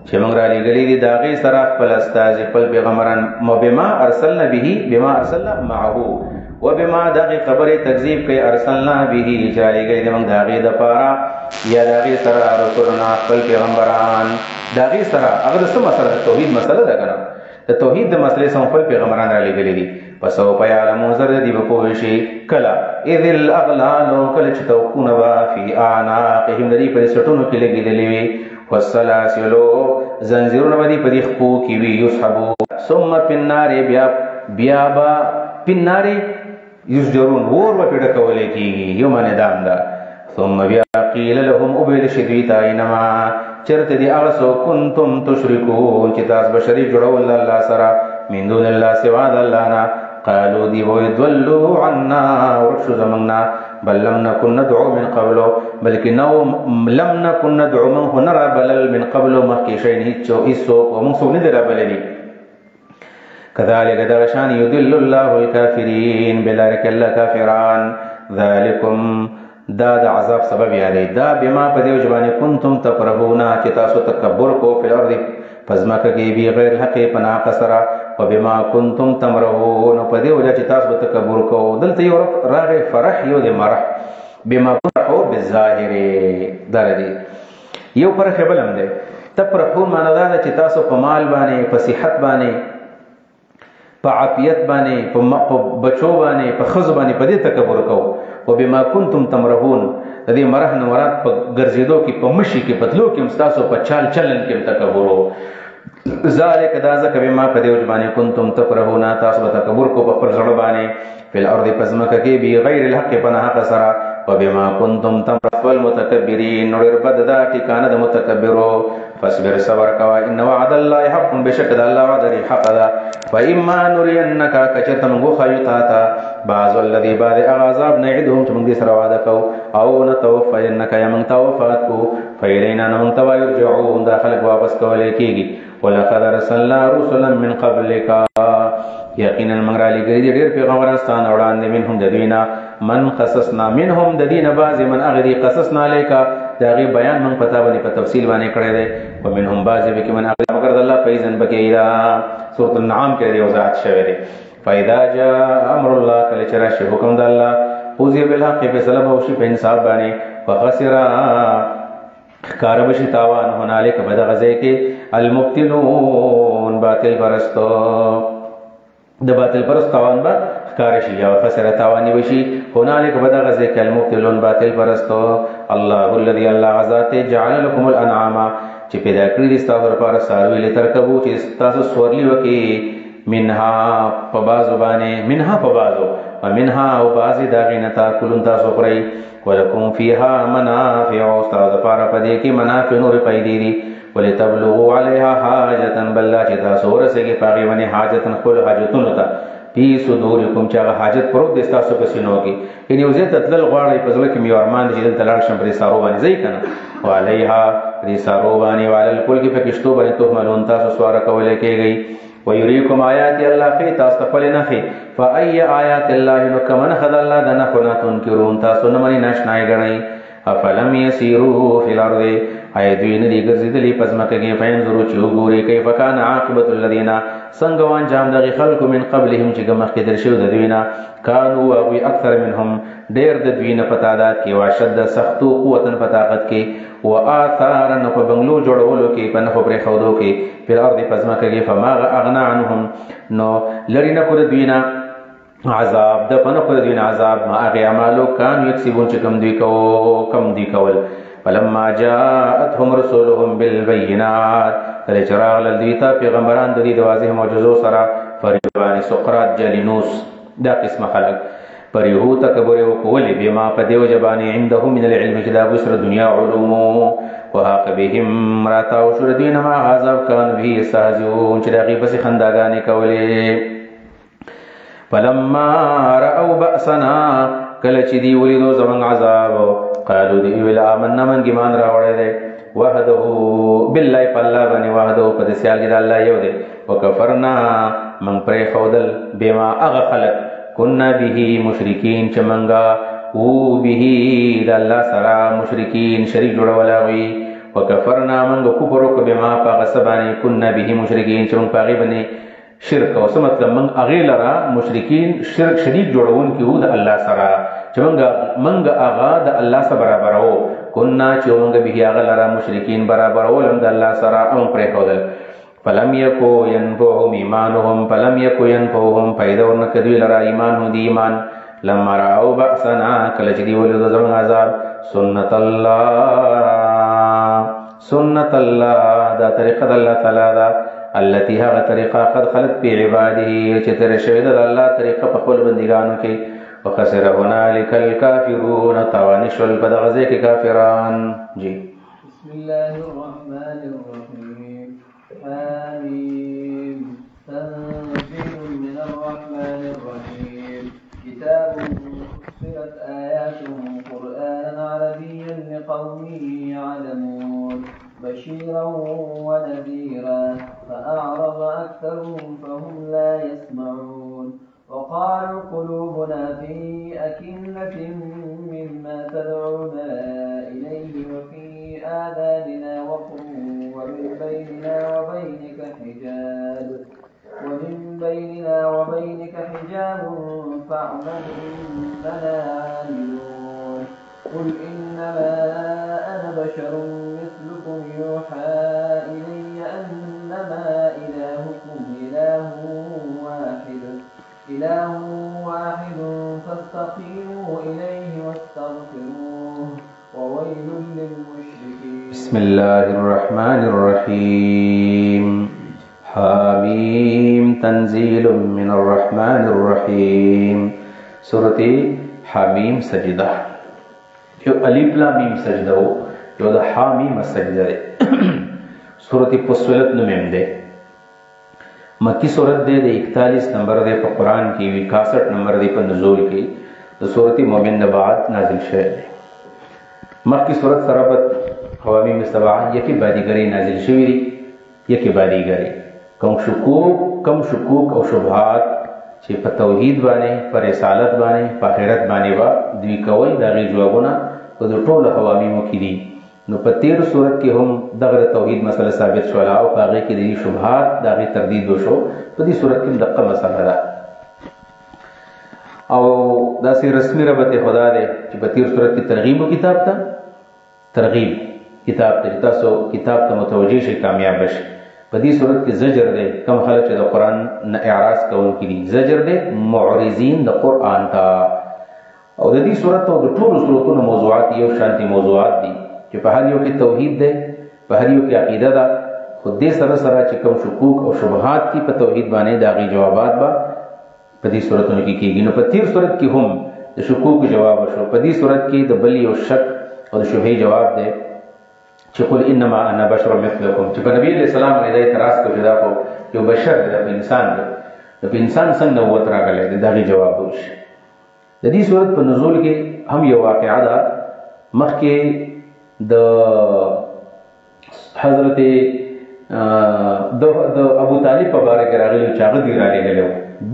چې موږ را لېږلي دي د هغې سره خپل استازي خپل پیغمبران بما ارسلنا به بما ارسلنا معه وبما دغه خبره تکذیب کوي ارسلنا به چې را لېږلي دي موږ د هغې دپاره یا د هغې سره رسولنا خپل پیغمبران د هغې سره هغه د څه مسله د توحید مسله ده که نه د توحید د مسلې سم خپل پیغمبران را لېږلي دي فسوف یعلمون زر دي به پوه شي کله اذ الاغلال کله چې توقونه به فی اعناقهم د دې په سټونو کې لګېدلې وي والسلاسل زنجیرونه به دې په دې خپو کې وي یسحبو ثم فی النار بیا به فی النار یسجرون اور به پې ډکولی کېږي یو معنې دام ده ثم بیا قیل لهم اوبیل شي دوی ته اینما چېرته دي هغه څوک کنتم تشرکون چې تاسو به شریک جوړول د الله سره من دون الله سوا د الله نه قالوا دی وی ضلوا عنا ورشو زمنا بل لم نكن ندعو من قبل بلکې نو لم نكن ندعو من هنرا بلل من قبل مخکې شي نه هیڅ ومن څوک نه دی رابللی كذلك درشان يضل الله الكافرين بلارك الله كافران ذلكم دا د عذاب سبب یادی دا بما په دیو ژبانې کنتم تفرحون چې تاسو تکبر کو په الارض پزماکه کې بی غیر حق پنا قصرا وبما كنتم تمرحون په دیو چې تاسو تکبر کو دلته یو راغه فرح یو د مرح بما فرحوا بالظاهر دردي یو پر خبلم ده تفرحون معنا دا چې تاسو په مال باندې په صحت باندې په عافیت باندې په بچو باندې په خزو باندې په دې تکبر کو وبما كنتم تمرحون د دې مرح نه مراد په ګرځېدو کې په مشي کې پتلو کې مستاسو په چال چلن کې تکبر ذالک دا ځکه بما په دې باندې کنتم تفرحون تاسو به تکبر کو په خپل ځړ باندې په الارض پزمکه کې بی غیر الحق پناه حق سره وبما كنتم تمرحون المتکبرین نور بد دا ټکانه د متکبرو فاصبر صبر کوا ان وعد الله حق بشک د الله وعده حق ده فاما نرينك کچتم غو خیتا بعض الذي بعد اغاظاب نعدهم چې موږ سره وعده کو او نتوفینك یمن توفات کو فیلینا نمن تو یرجعون داخل واپس کولې کیږي ولقد ارسلنا رسلا من قبلك یقینا موږ را لېږلي دي ډېر پیغمبران ستانه وړاندې منهم د دوی نه من قصصنا منهم د دې نه بعضې من هغه دي قصصنا علیک د هغې بیان موږ پتا باندې په تفصیل باندې کړی دی ومنهم بعضې پکې من هغه مګر د الله په اذن پکې دا سورة النعام کې دی وضاحت شوی دی فاذا جاء امر الله کله چې راشي حکم د الله قضي بالحق فیصله به وشي په انصاف باندې فخسر ښکاره بشي تاوان هنالک په دغه ځای کې المبطلون باطل پرستو د باطل پرست تاوان به ښکاره شي یا خسر تاواني بشي هنالک په دغه ځای کې المبطلون باطل پرستو الله الذي الله غذات جعل لكم الانعام چې پیدا کړی دي ستاسو لپاره څاروي لترکبو چې تاسو سورلی وکي منها په بازو باندې منها په بازو ومنها او بازي داغې نه تاکلون تاسو خورئ ولکم فیها منافع ستاسو لپاره په دې کې منافع نورې پیدې دي ولتبلغوا علیها حاجة بل چې تاسو ورسېږئ په هغې باندې حاجة خپلو حاجتونو ته فی صدورکم چې هغه حاجت پروت دی ستاسو په سینو کې یعنې یو ځای ته تلل غواړئ په زړه کې مې یو ارمان دی چې دلته لاړ شم په دې سارو باندې ځئ که نه وعلیها په دې سارو باندې وعلى الفلک په کشتو باندې تحملون تاسو سواره کولی کېږئ ويريكم آيات الله خي تاسو خپل نه خي فاي آيات الله نو کمن خد الله د نه خنا تنکرون تاسو نه منی ناشنای غنئ افلم يسيروا في الارض اي دوی نه دي ګرځیدلی پزماکه کې فینظروا چې وګوري کیف کان عاقبت الذين څنګه وانجام دغه خلق من قبلهم چې مخکې درشو د دوی نه كانوا او اکثر منهم ډېر د دوی نه په تعداد کې واشد سختو قوتن په طاقت کې واثارا په بنگلو جوړولو کې په نفو پرې خودو کې په الارض پزماکه کې فما اغنا عنهم نو لري نه پر دوی نه عذاب د پنه پر دوی نه عذاب ما هغه اعمالو کان یکسبون چې کم دی کول فلما جاءتهم رسولهم بالبينات کله چې راغلل دوی ته پیغمبران د دې د واضح معجزو سره فریبان سقراط جالینوس دا قسمه خلق پریهو تکبر وکولی بما پدیو جبانی عنده من العلم چې دا بسر دنیا علومو وحاق بهم راتاو شو دوی نه ما غضب کان به یستهزئون چې دغه پس خنداګانې کولې فلما رأوا بأسنا کله چې دی ولیدو زمون عذاب قالو دی ویل آمنا من ګمان راوړی دی وحده بالله بالله باندې وحده په دې سیال کې د الله یو دی وکفرنا من پرې خودل بما اغفلت كنا به مشرکین چې منګه او به د الله سره مشرکین شریک جوړولاوي وکفرنا من کفر وک بما فغسبانی كنا به مشرکین چې موږ پاغي باندې شرک او څه مطلب من اغه لرا مشرکین شرک شریک جوړون کې و د الله سره چې منګه اغا د الله سره برابرو كنا چې موږ به اغه لرا مشرکین برابرو لم د الله سره او پرې خودل فلم یکو ینفعهم ایمانهم فلم یکو ینفعهم فایده ورنکدوی لرا ایمانهم دی ایمان لما راو بأسنا کله چې دی ولید زمون عذاب سنت الله دا طریقه د الله تعالی دا التي هغه طریقه قد خلت فی عباده چې تر شوی د الله طریقه په خپل بندګانو کې وخسر هنالک الکافرون توانش البدغزه کې کافران جی بسم الله الرحمن الرحیم حمیم تنزيل من الرحمن الرحيم كتاب فصلت آياته قرآنا عربيا لقوم يعلمون بشيرا ونذيرا فأعرض أكثرهم فهم لا يسمعون وقالوا قلوبنا في أكنة مما تدعونا إليه وفي آذاننا وقر ومن بيننا وبينك حجاب فاعمل إننا عاملون قل إنما أنا بشر مثلكم يوحى إلي أنما إلهكم إله واحد فاستقيموا إليه واستغفروه وويل للمشركين بسم الله الرحمن الرحيم حميم تنزيل من الرحمن الرحيم سورة حميم سجدة یو الف لام میم سجده و یو د حمیم سجده ده سورة فصلت نوم ده مکی سورت ده 41 نمبر ده په قرآن کې 61 نمبر ده په نزول کې د سورة مومن نه بعد نازل شوه ده مکی سورت سرابت حوامیم سبعه یکی بادیگری نازل شوی دی یکی بادیگری کم شکوک او شبهات چې په توحید باندې پر رسالت باندې په آخرت باندې وا دوی کوي دغه جوابونه په ټولو حوامیم کې دي نو په تیر صورت کې هم دغه توحید مسله ثابت شو او هغه کې دي شبهات دغه تردید وشو په دې صورت کې دغه مسله ده او دا سي رسمي ربط خدا ده چې په تیر صورت کې ترغیب کتاب ته ترغیب کتاب ته تاسو کتاب ته متوجه شي کامیاب شي په دې صورت کې زجر ده کم خلک چې د قران نه اعراض کوونکي دي زجر ده معرضین د قران ته او د دې صورت او د ټولو صورتونو موضوعات یو شانتي موضوعات دي چې په هر یو کې توحید ده په هر یو کې عقیده ده خو دې سره چې کوم شکوک او شبهات کی په توحید باندې داغي جوابات با په دې صورتونو کې کېږي نو په تیر صورت کې هم د شکوک جواب شو په دې صورت کې د بلی او شک او د شبهه جواب ده چې قل انما انا بشر مثلكم چې په نبی علیہ السلام باندې اعتراض کوي دا خو یو بشر دی په انسان دی په انسان څنګه ووت راغلی دی داغي جواب وشي د دې صورت په نزول کې هم یو واقعا ده مخکې د حضرت د ابو طالب په باره کې راغلی چې هغه دی راغلی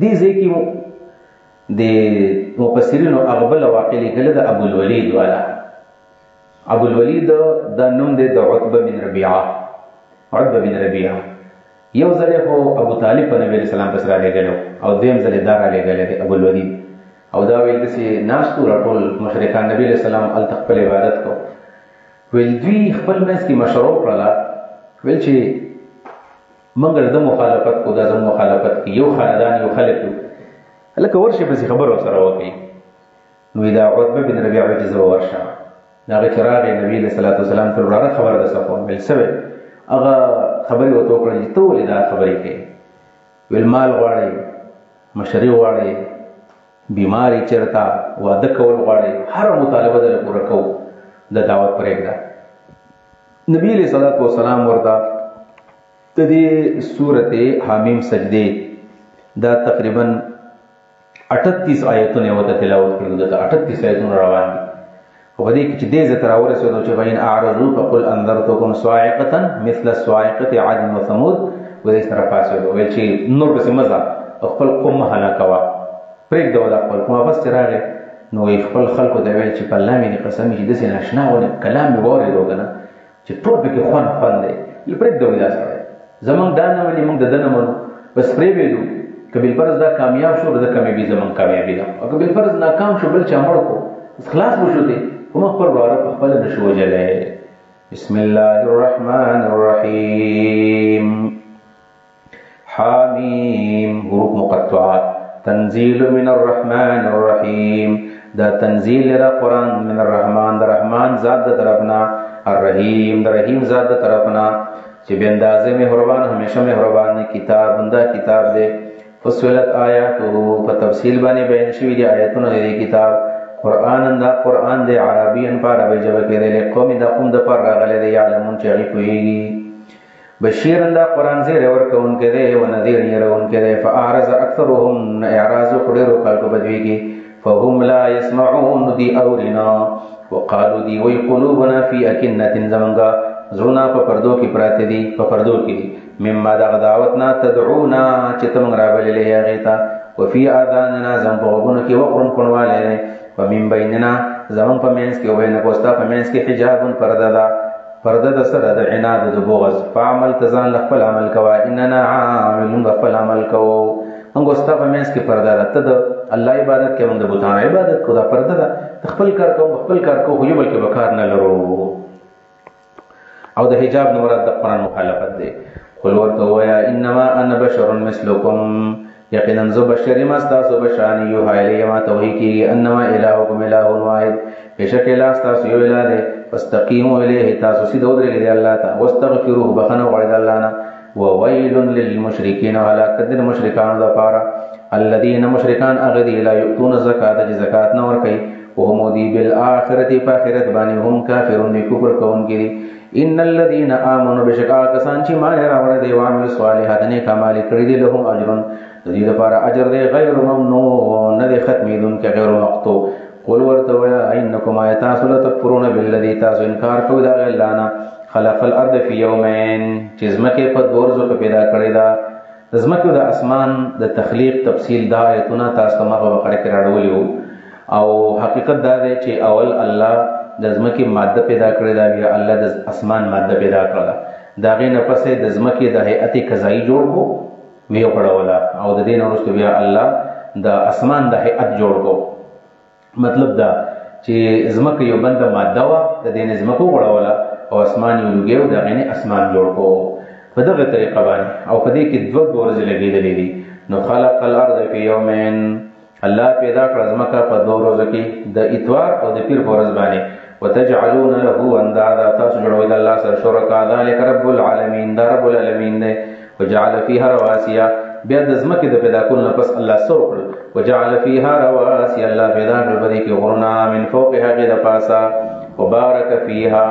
دې ځکه د مفسرینو اغبل واقع لیکل د ابو الولید والا ابو الولید د نوم د عتبه بن ربيعه یو ځله خو ابو طالب په نبی رسول الله سره لګلو او دیم ځله دار لګل دی ابو الولید او دا ویل چې ناشتو راټول مشرکان نبی رسول الله ال تخپل عبادت کو ویل دوی خپل مس کی مشروع کړه ویل چې منګر د مخالفت کو د مخالفت کی یو خاندان یو خلک لکه ورشه په خبرو سره وکي نو دا عتبه بن ربيعه جزو ورشه دا چراغ نبی صلی الله علیه وسلم پر وراره خبر ده صفون بل سبب هغه خبري وته کړی ته ولې دا خبرې کوي ویل مال غواړي مشري غواړي بیماری چرتا واده کول غواړي هر مطالبه در پوره کو د دعوت پرېږده. نبی علیہ الصلوۃ والسلام ورته د دې سورته حمیم سجده دا تقریبا 38 آیتونه وته تلاوت کړو. دا 38 آیتونه روان دي. په دې کې چې دې زتر اورسېدو چې بین اعرضوا فقل انذرتكم صاعقه مثل صاعقه عاد وثمود و دې سره پاسېدو ویل چې نور څه مزه خپل قوم هلا کوا پرېږدو د خپل قوم واپس راغی نو خپل خلکو ته ویل چې په الله مې قسم چې داسې ناشنا ونه کلام مې واورېدو کنه چې ټول پکې خوند دی پرېږدو دا سره زمونږ دا نه ولې موږ د ده نه منو بس پرېږدو که بالفرض دا کامیاب شو د کامیابي زمونږ کامیابي ده او که بالفرض ناکام شو بل چا مړ کړو خلاص وشو دی هم خپل وراره په خپله نشو وجلی. بسم الله الرحمن الرحیم حامیم حروف مقطعات تنزیل من الرحمن الرحیم دا تنزیل را قرآن من الرحمن در رحمان ذات در طرفنا الرحیم در رحیم ذات در طرفنا چې بے اندازه مهربان همیشه مهربان کتاب دا کتاب دے فصلت آیاته په تفصیل باندې بیان شوی دی آیاتونه دې کتاب قرآن دا قرآن دے عربی ان پر عربی جبه کې دے قوم دا قوم د پر راغله دی علمون چې هغه کوي بشیر دا قرآن زیر ورکون کې دے و نذیر يرون کې دے فاعرض اکثرهم اعراض قدر خلق بدوی کې فهم لا يسمعون دی اورنا وقالوا دی وی قلوبنا فی اکنه زمنگا زړونه په پردو کې پراته دي په پردو کې مما دغه دعوتنا تدعونا چې تم غرابلې هغه ته وفي اذاننا زم په وګونو کې وقرن کونواله ومن بیننا زمون په مینس کې وینه کوستا په مینس کې حجاب پرده ده پرده د سره د عناد د بغض فعمل تزان خپل عمل کوا اننا عاملون خپل عمل کو موږ استا په مینس کې پرده ده ته د الله عبادت کې موږ د بوتان عبادت کو دا پرده ده خپل کار کو خپل کار کو خو بلکې وکړ نه لرو او د حجاب نو مراد د قرآن مخالفت دی. قل ورته وایا انما انا بشر مثلکم یقینا زو بشر ما تاسو بشان یو هایلی ما توحید کی انما الهکم اله واحد بشک اله تاسو یو اله دی فاستقیموا الیه تاسو سیده ودرېږئ دی الله ته واستغفروه بخنه غواړئ د الله نه وویل للمشرکین هلاکت د مشرکانو دپاره الذین مشرکان هغه دي لا یؤتون الزکات چې زکات نه ورکوي وهم دی بالآخرة په آخرت باندې هم کافرون کفر کوونکي دي. ان الذين امنوا بشکا کسان چې مان راوړل دي وعمل الصالحات نه کمال کړی دي لهم اجر دې لپاره اجر دی غیر ممنون نه ختمیدون کې غیر مقطوع. قل ورته ویا انکم ایتاسل تکفرون بالذي تاسو انکار کوئ دا الله نه خلق الارض فی یومین چې زمکه په دوه ورځو پیدا کړی دا زمکه د اسمان د تخلیق تفصیل دا ایتونه تاسو ما په بقره کې راوړیو او حقیقت دا دی چې اول الله د زمکه ماده پیدا کړی دا بیا الله د اسمان ماده پیدا کړل دا غي نه پسې د زمکه د هيئت قضایی جوړ کو ویو کړولا او د دین وروسته بیا الله د اسمان د هيئت جوړ کو مطلب دا چې زمکه یو بند ماده وا د دین زمکه کړولا او اسمان یو لګیو دا غي اسمان جوړ کو په دغه طریقه باندې او په دې کې دوه ورځې لګېدلې دي. نو خلق الارض فی یومین الله پیدا کړ زمکه په دوه ورځو کې د اتوار او د پیر ورځ باندې وتجعلون له اندادا تاسو جوړوي د الله سره شرکا ذلک رب العالمین دا رب العالمین دی. وجعل فيها رواسي بیا د زمکه د پیدا کولو پس الله سره کړ وجعل فيها رواسي الله پیدا کړ په دې کې غرنا من فوقها غد پاسا وبارك فيها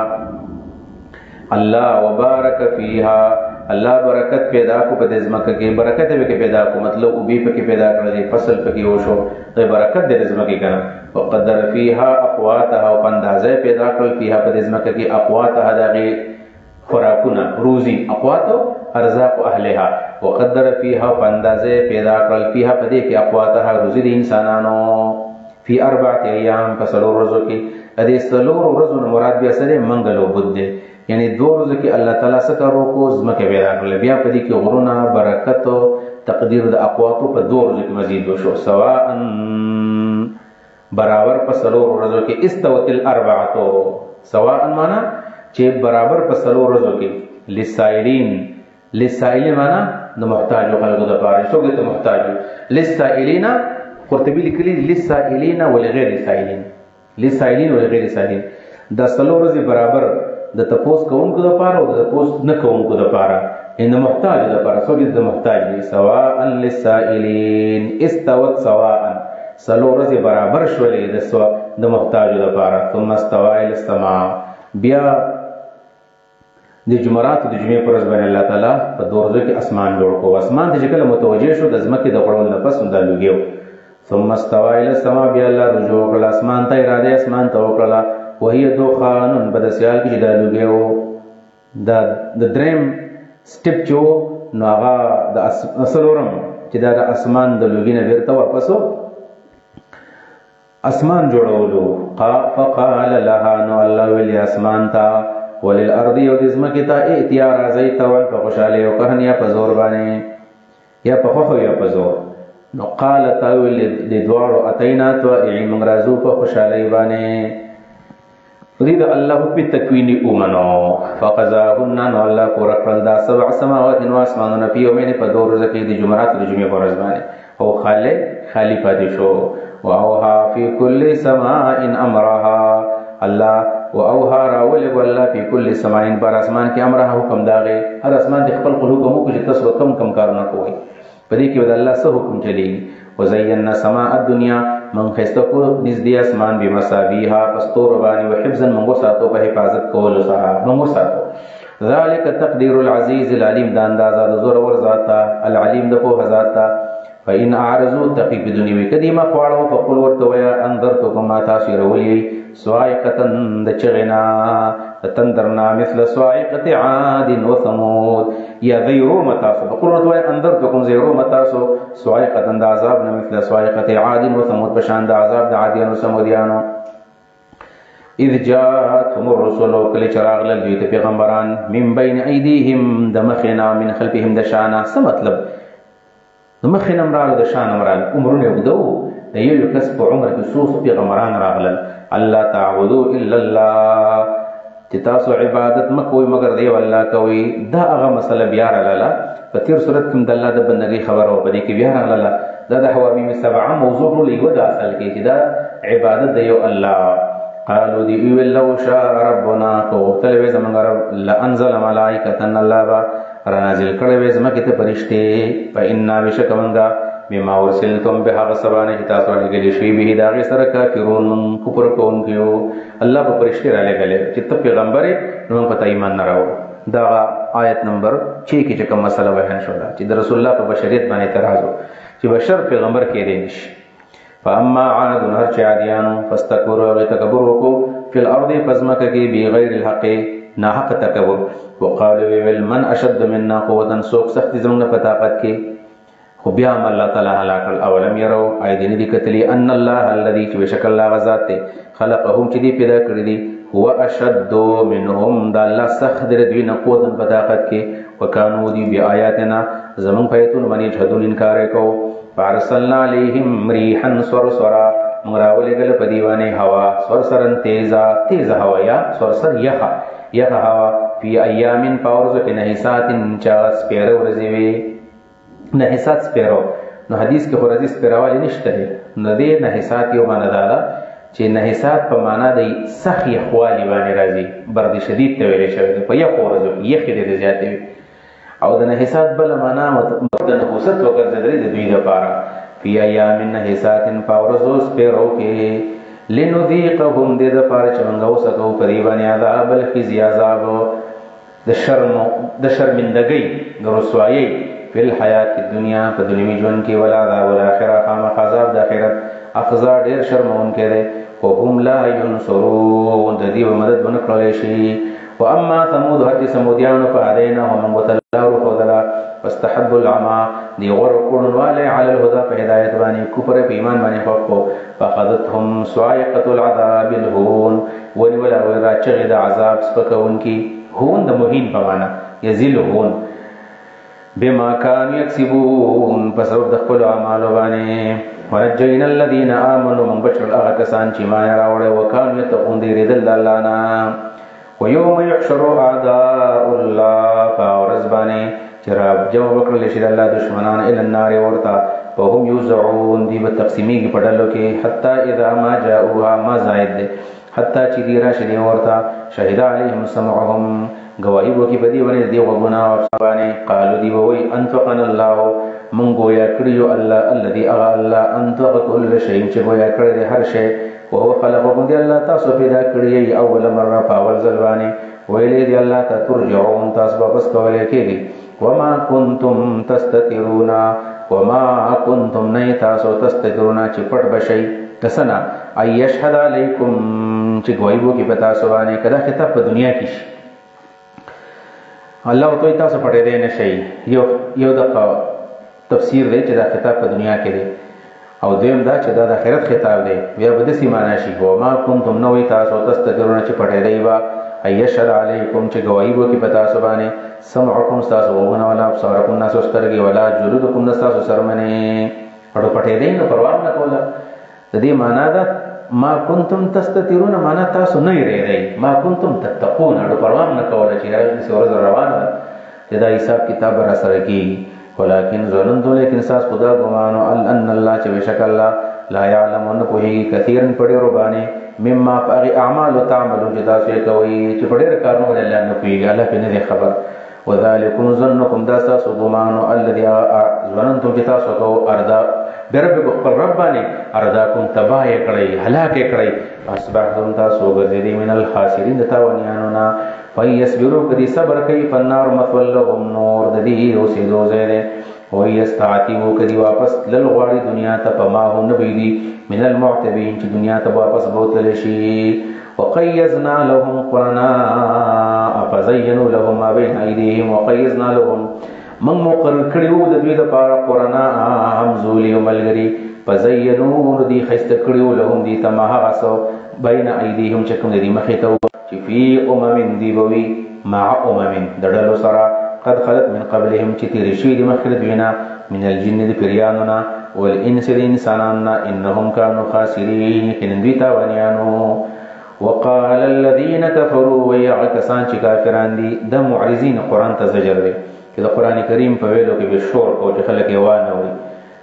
الله وبارك فيها الله برکت پیدا کو په دې زمکه کې برکت به پیدا کو مطلب او به پکې پیدا کړل فصل پکې وشو د برکت د زمکه کنه وقدر فيها اقواتها او اندازه پیدا کړل فيها په دې زمکه کې اقواتها دغه خوراکونه روزي اقوات ارزاق اهلها وقدر فيها اندازه پیدا کړل فيها په دې کې اقواتها روزي د انسانانو فی 4 ایام په سلور ورځو کې دې سلور ورځو مراد بیا سره منګل او بد دي یعنی دو ورځو کې الله تعالی څخه روکو زمکه پیدا کړل بیا په دې کې غرونه برکت او تقدیر د اقواتو په دو ورځو کې مزید وشو سواء برابر په سلور ورځو کې استوت الاربعه سواء معنا چې برابر په سلور ورځو کې للسائلین معنا د محتاج خلکو د پاره څوک ته محتاج للسائلین قرطبی لیکلی للسائلین ولغیر السائلین للسائلین ولغیر السائلین دا سلور ورځې برابر د تپوس کوونکو د پاره او د تپوس نه کوونکو د پاره ان محتاج د پاره څوک د محتاج دي سواء للسائلین استوت سواء سلو ورځې برابر شولې د محتاجو لپاره. ثم استوى الى السماء، بیا د جمعرات د جمعې پر ورځ باندې الله تعالی په دوه ورځو کې اسمان جوړ کړو. اسمان ته چې کله متوجه شو د ځمکې د غړول نه پس دا لوګیو. ثم استوى الى السماء، بیا الله رجوع کړل اسمان ته، اراده اسمان ته وکړه. وهي دخان، بدسیال کې دا لوګیو. د دریم سټپ چې نو هغه د اصلورم چې دا د اسمان د لوګي نه بیرته واپسو اسمان جوړولو. فقال لها، نو الله ویل اسمان تا، وللارض یو د ځمکې ته ائتیا راځي ته په خوشاله او قهر یا په زور باندې یا په خوخو یا په زور. نو قالت ویل د دوړو اتینا تو ای موږ راځو په خوشاله باندې. رید الله په تکوینی اومنو. فقضاهن، نو الله پورا کړل دا 7 سماوات نو اسمانونه په یومین په دوه ورځې کې د جمعرات د جمعې په ورځ باندې او خالی پاتې شو. واوها فی کل سماء امرها، الله واوها راولګ الله فی کل سماء، بر اسمان کې امرها حکم داغه. هر اسمان د خپل حکم کو چې تاسو کم کارونه کوئ، په دې کې ود الله څه حکم چلیږي. وزینا سماء الدنيا، من خستکو نزدې اسمان بمصابیها، پستور باندې وحفظا من وساتو، په حفاظت کولو سره من وساتو. ذالک تقدیر العزیز العلیم، دا اندازه د زور ور ذاته العلیم د په ذاته. فإن أعرضوا تقي بدنيوي كديما قوالو فقل ورتويا أنذرتكم ما تاسير ولي صاعقة دچغنا تندرنا مثل صاعقة عاد وثمود يا ذيرو متاسو فقل ورتويا أنذرتكم زيرو متاسو صاعقة دا عذابنا مثل صاعقة عاد وثمود بشان دا عذاب دا عاديان وثموديانو. إذ جاءتهم الرسل كل چراغ للبيت پیغمبران من بين أيديهم دمخنا من خلفهم دشانا. څه مطلب؟ مخینه مرال د شان مرال عمرونه ودو د یو کس په عمر کې څو پیغمبران راغلل. الله تعبدوا الا الله، چې تاسو عبادت مکوئ مگر دی الله کوي. دا هغه مسله بیا راغله په تیر صورت کې د الله د بندګۍ خبر او په دې کې بیا راغله. دا د حوامیم سبعه موضوع لګو د اصل کې چې دا عبادت دی یو الله. قالوا دی ویل لو شاء ربنا، کو تل زمونږ رب لانزل ملائکه الله با را نازل کړي وې زمکه ته فرشته. فإنا بشکمنګا بما ورسلتم به هغه سبانه چې تاسو لګلې شي به دا غي سره کافرون کفر کوونکو. الله په فرشته را لګلې چې ته پیغمبر نو په ایمان نه راو. دا آیت نمبر 6 کې چې کوم مسله بیان شوه چې د رسول الله په بشریت باندې اعتراض چې بشر پیغمبر کې دی نشي. فاما عاد هر چا عادیانو فاستكبروا وتکبروا فی الارض فزمک کې بغیر الحق، ناحق تکبر. وقالوا من اشد منا قوه، سوک سخت زمونږ په طاقت کې. خو بیا هم الله تعالی هلاک. اولم يروا، ايدين دي کتلی ان الله الذي بشکل الله غزاد خلقهم چې دی پیدا کړی دي هو اشد منهم، دا الله سخت در دوی نه قوت په طاقت کې. وکانو دی بیااتنا، زمون پیتون باندې جهدون انکار کو. فارسلنا عليهم ريحا صرصرا، مراولګل په دیوانه هوا صرصرن تیز هوا یا صرصر یخ هوا. فی ایام پاورز کې نحسات چاس پیرو ورزوي، نحسات سپیرو. نو حدیث کې خورزي سپیراوالی نشته. نو دې نحسات یو معنا ده چې نحسات په معنا د سخت یخوالی باندې راځي، برد شدید ته ویل شوی په یخ ورځو یخ دې زیاتې وي. او د نحسات بل معنا د نحوست وګرځېدل د دوی لپاره. فی ایام نحسات پاورزو سپیرو کې لنذيقهم، دې د پاره چې موږ اوسو په دی باندې عذاب الخزي، عذاب د شرمندګۍ د رسوایی فی الحیات الدنیا، په دنیوي ژوند کې، ولا عذاب الاخره، خامخ عذاب د آخرت اخزا ډیر شرمون کړي. وهم لا ينصرون، د دې مدد ونه کړل شي. واما ثمود، هر ثمودیانو په هدیناهم وتلارو خدلا واستحبوا العمى، دی غور کړون والے علی الهدى، په هدایت باندې کفر په ایمان باندې خوف. فاخذتهم صاعقه العذاب الهون، ولولا ورچغه د عذاب سپکون کی. هون د مهین په معنا یذلون بما كانوا يكسبون، پس د خپل اعمالو باندې. ونجينا الذين امنوا، من بشر هغه کسان چې ایمان راوړل وکانو يتقون، دې رضل الله نه. ويوم يحشر اعداء الله، فورزبانه چراب جمع وکړل شي د الله دشمنان الى النار ورتا. وهم يوزعون، دې په تقسیمي کې پړلو کې. حتا اذا ما جاءوها، ما زائد ده حتا چې دی را شری ورتا. شهد علیهم سمعهم، گواہی وکي په دې باندې دی وګنا او باندې قالو دی وای انفقنا الله من گویا کړیو الله الذي اغا الله انفق كل شيء چې گویا کړی هر شی او هو خلقكم دی الله تاسو پیدا کړی اول مره په اول ځل باندې ویلې دی الله ته ترجعون تاسو واپس کولای کېږي وما كنتم تستترون وما كنتم تاسو تستترون چې پټ بشي تسنا اي يشهد عليكم چې گواہی وکي په تاسو باندې کله خطاب په دنیا کې شي الله تو تاسو پټې دی نه شي یو د تفسیر دی چې دا خطاب په دنیا کې دی او دویم دا چې دا د آخرت خطاب دی بیا به داسې معنا شي وما كنتم نوې تاسو تستترون چې پټې دی با ایشهد علیکم چې گواہی وکي په تاسو باندې سمعکم تاسو وګونه ولا ابصارکم تاسو سترګې ولا جلودکم تاسو سرمنه اړو پټې دی نو پروا نه کوله د دې معنا دا ما کنتم تستترون معنا تاسو نه یریږئ ما کنتم تتقون اړو پروا نه کوله چې هغه څورز روانه چې دا حساب کتاب را سره کی ولكن ظننتم لیکن تاسو خدا ګمانو ان الله چې بشک الله لا يعلم ان کوهي كثيرا پړې ربانه مما باغي اعمال تعملون چې تاسو کوي چې په ډېر کارونو باندې الله نه کوي الله په نه خبر وذالکم ظنکم دا تاسو ګمانو الذي ظننتم چې تاسو کو اردا برب ربانی ارداکم تباہ کړی هلاک کړی اصبحتم تاسو ګرځېدئ من الخاسرین تاوانیانو نه فیصبروا کدی صبر کوي فالنار مثوى لهم نور د دې اوسېدو ځای دی ویستعتبوا کدی واپس للغواړي دنیا ته پما هم نبی دي من المعتبین چې دنیا ته واپس بوتل شي وقیزنا لهم قرناء فزینوا لهم ما بین ایدیهم وقیزنا لهم من مقرر کړیو د دوی لپاره قرناء همزولی او ملګری فزینوا دی خسته کړیو لهم دی تمها غسو بین ایدیهم چې کوم دی مخې ته چې فی دی بوي مع دړلو سره قد خلت من قبلهم چې تیر شوي د مخکې دوینا من الجن د پیریانو والانس د انسانانو انهم كانوا خاسرین یقینا دوی تاوانیانو وقال الذين كفروا ويعكسان چې کافران دي د معرضین قران ته زجر دی چې د قران کریم په ویلو کې به شور کو چې خلک یې وانه وي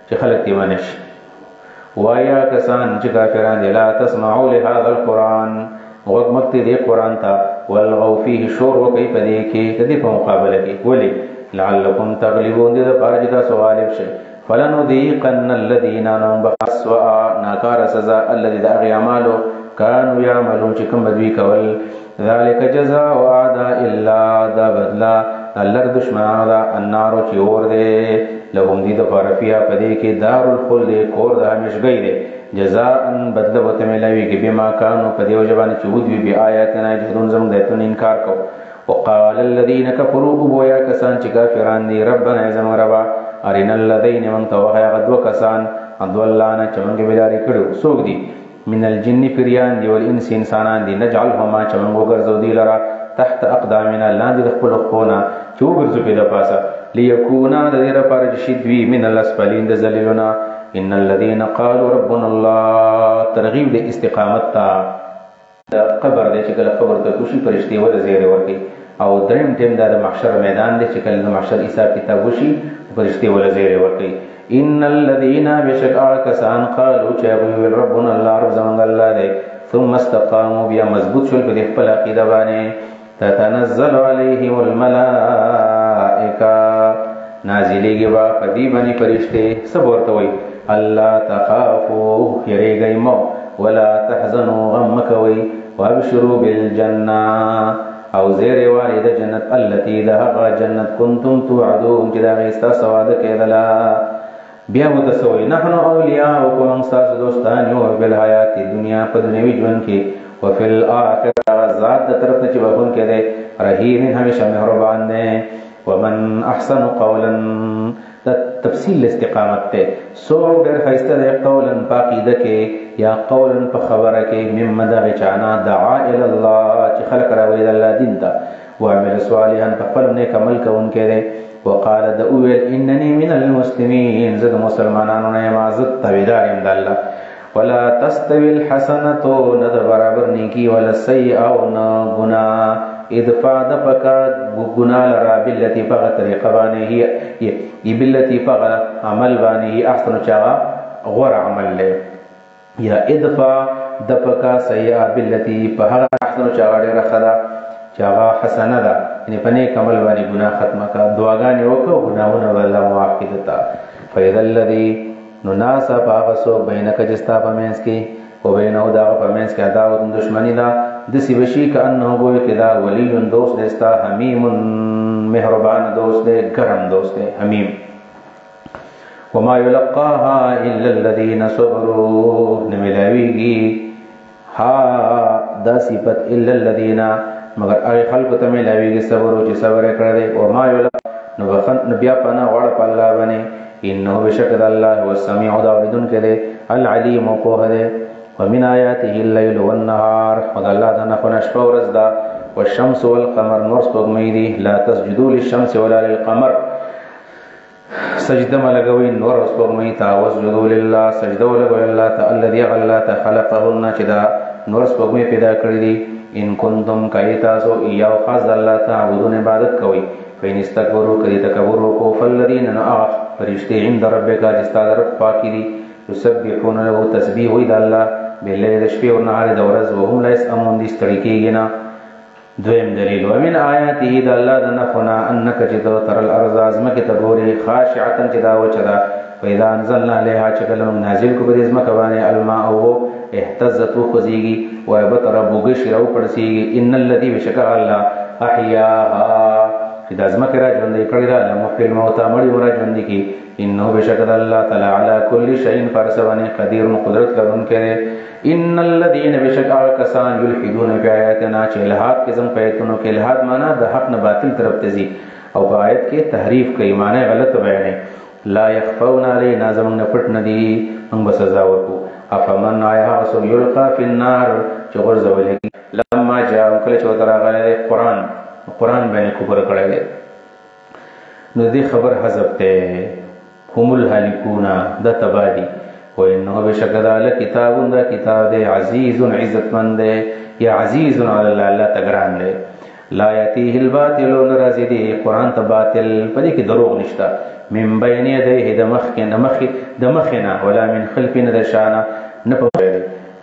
چې خلک یې منش وایا کسان چې کافران دي لا تسمعوا لهذا القران وغمت دې قران ته والغوا فيه شور وکي په دې کې د دې په مقابله کې ولي لعلكم تغلبون دې د پاره چې تاسو غالب شئ فلنذيقن الذين بأسوأ ناکار سزا الذي د اعمالو كانوا يعملون چې کوم دوی کول ذلك جزاء اعداء الله دا بدلا الله دشمنانو دا النار چې اور دې لهم دې د پاره فيها په دې کې دار الخلد کور د همیشګۍ دې جزاء بدل وته ملوي کې بما كانوا په دې وجبانه چې ودوی به آیاتنا جهدون زم دایته انکار کو وقال الذين كفروا بويا کسان چې کافران دي ربنا زم ربا ارنا الذين من توها غدو کسان ادولانا چمنګ بلاری کړو سوګ دي من الجن فريان دي والانس انسانان دي نجعلهما چمنګ ګرځو دي لرا تحت اقدامنا لاندې خپل خونا چې وګرځو په د پاسه ليكونا د دې لپاره چې شدوي من الاسفلين د ذلیلنا ان الذين قالوا ربنا الله ترغیب د استقامت تا د قبر د چې کله قبر ته کوشي فرشتي ول زیره ورکی او دریم ټیم د محشر میدان د چې کله د محشر حساب کتاب وشي فرشتي ول زیره ورکی ان الذين بشکا کسان قالوا چې ربنا الله رب زمون الله دی ثم استقاموا بیا مضبوط شول په خپل عقیده باندې تتنزل عليهم الملائکه نازلېږي با پدی باندې فرشته سب ورته وي الله تخافوا يريږئ مو ولا تحزنوا غم کوي وابشروا بالجنه او زیر والد جنت التي لها جنت كنتم توعدون چې دا غيستا سواد کېدلا بیا متسوي نحن اولیاءکم انصاص دوستان یو بل حیات دنیا په دنیوي ژوند کې وفي الاخره ذات د طرف چې وبون کې ده رحیم همیشه مهربان ده ومن احسن قولا تفصیل استقامت ته سو ډېر خیسته ده قولا پاکیده کې یا قولا په خبره کې مما دغه چانا دعا الى الله چې خلق راوي الله دین ته وعمل صالحا فقل نیک عمل کوونکې ده وقال دعوه انني من المسلمين زد مسلمانانو نه ما زد تابعدار ام الله ولا تستوي الحسنه ند برابر نیکی ولا السيئه نا گنا ادفع دفقا گنا لرا بالتي فغ طریقه باندې هي بالتي فغ عمل باندې احسن چا غور عمل له یا ادفع دفقا سيئه بالتي فغ احسن چا ډیره خدا چا حسنه ده یعنی په نیک عمل باندې ګناه ختمه کا دعاګانې وکړو ګناهونه الله معاف کړي دتا فإذا الذي نناسا پاغسو بینک جستا پمنس کې او بینه دا پمنس کې عداوت دشمنی دا د سی وشي ک انه گوی کدا ولی دوست دستا حمیم مهربان دوست دے گرم دوست دے حمیم وما يلقاها الا الذين صبروا نملاویږي ها دا صفت الا الذين مگر هغه خلق ته ملاویږي صبر او چې صبر کړی او ما يلقى نو بخن بیا پنا وړ په الله باندې انه بشکد الله هو السميع داوردن کړي العليم په هده ومن آیاته الليل والنهار وذ الله دنا خنش فورز دا والشمس والقمر نور سپوږمۍ دي لا تسجدوا للشمس ولا للقمر سجده ملګوي نور سپوږمۍ ته وسجدوا لله سجده ولګوي الله تعالی الذي غلا خلقهن چې دا نور سپوږمۍ پیدا کړې دي ان کنتم کایتاسو یو خاص الله تعبدون عبادت کوي فین استكبروا کړي تکبر کو فالذین نعخ فرشتي عند ربک استاد رب پاکی دي يسبحون له تسبيح وي د الله بالليل شپې او نهار د ورځ وهم لا يسمون دي ستړي کېږي نه دویم دلیل ومن آیاته د الله د نفنا انک جدو تر الارض ازمکه ته ګوري خاشعه چې دا وچدا پیدا انزلنا عليها چکلم نازل کو به ازمکه باندې الماء او اهتزت وخزيږي ويبتر بوګش راو پړسيږي ان الذي بشکر الله احياها چې د ازمکه را ژوندې کړی دا لمحل موت مړی ورا ژوندې کی انه بشکر الله تعالی علی کل شیء فرسبنه قدیر قدرت لرونکي ان الذين بشکر کسان یلحدون فی آیاتنا چې الہات قسم پیتونو کې الہات معنا د حق نه باطل طرف ته ځي او په آیت کې تحریف کوي معنی غلط بیانې لا يخفون علینا زمون نه پټ ندي موږ سزا ورکو افمن آیا رسول یلقى فی النار چې ورزول لما جاء کله چې وتراغله قرآن باندې کفر کړی نو دې خبر حذف ته هم الهالكون د تبادی و انه بشکد علی کتاب دا کتاب دے عزیز عزت مند دے یا عزیز علی الله تگران دے لا یاتیه الباطل نرازی دی قرآن ته باطل پدې کې دروغ نشتا من بین یدیه دمخنا ولا من خلفنا دشانا نه په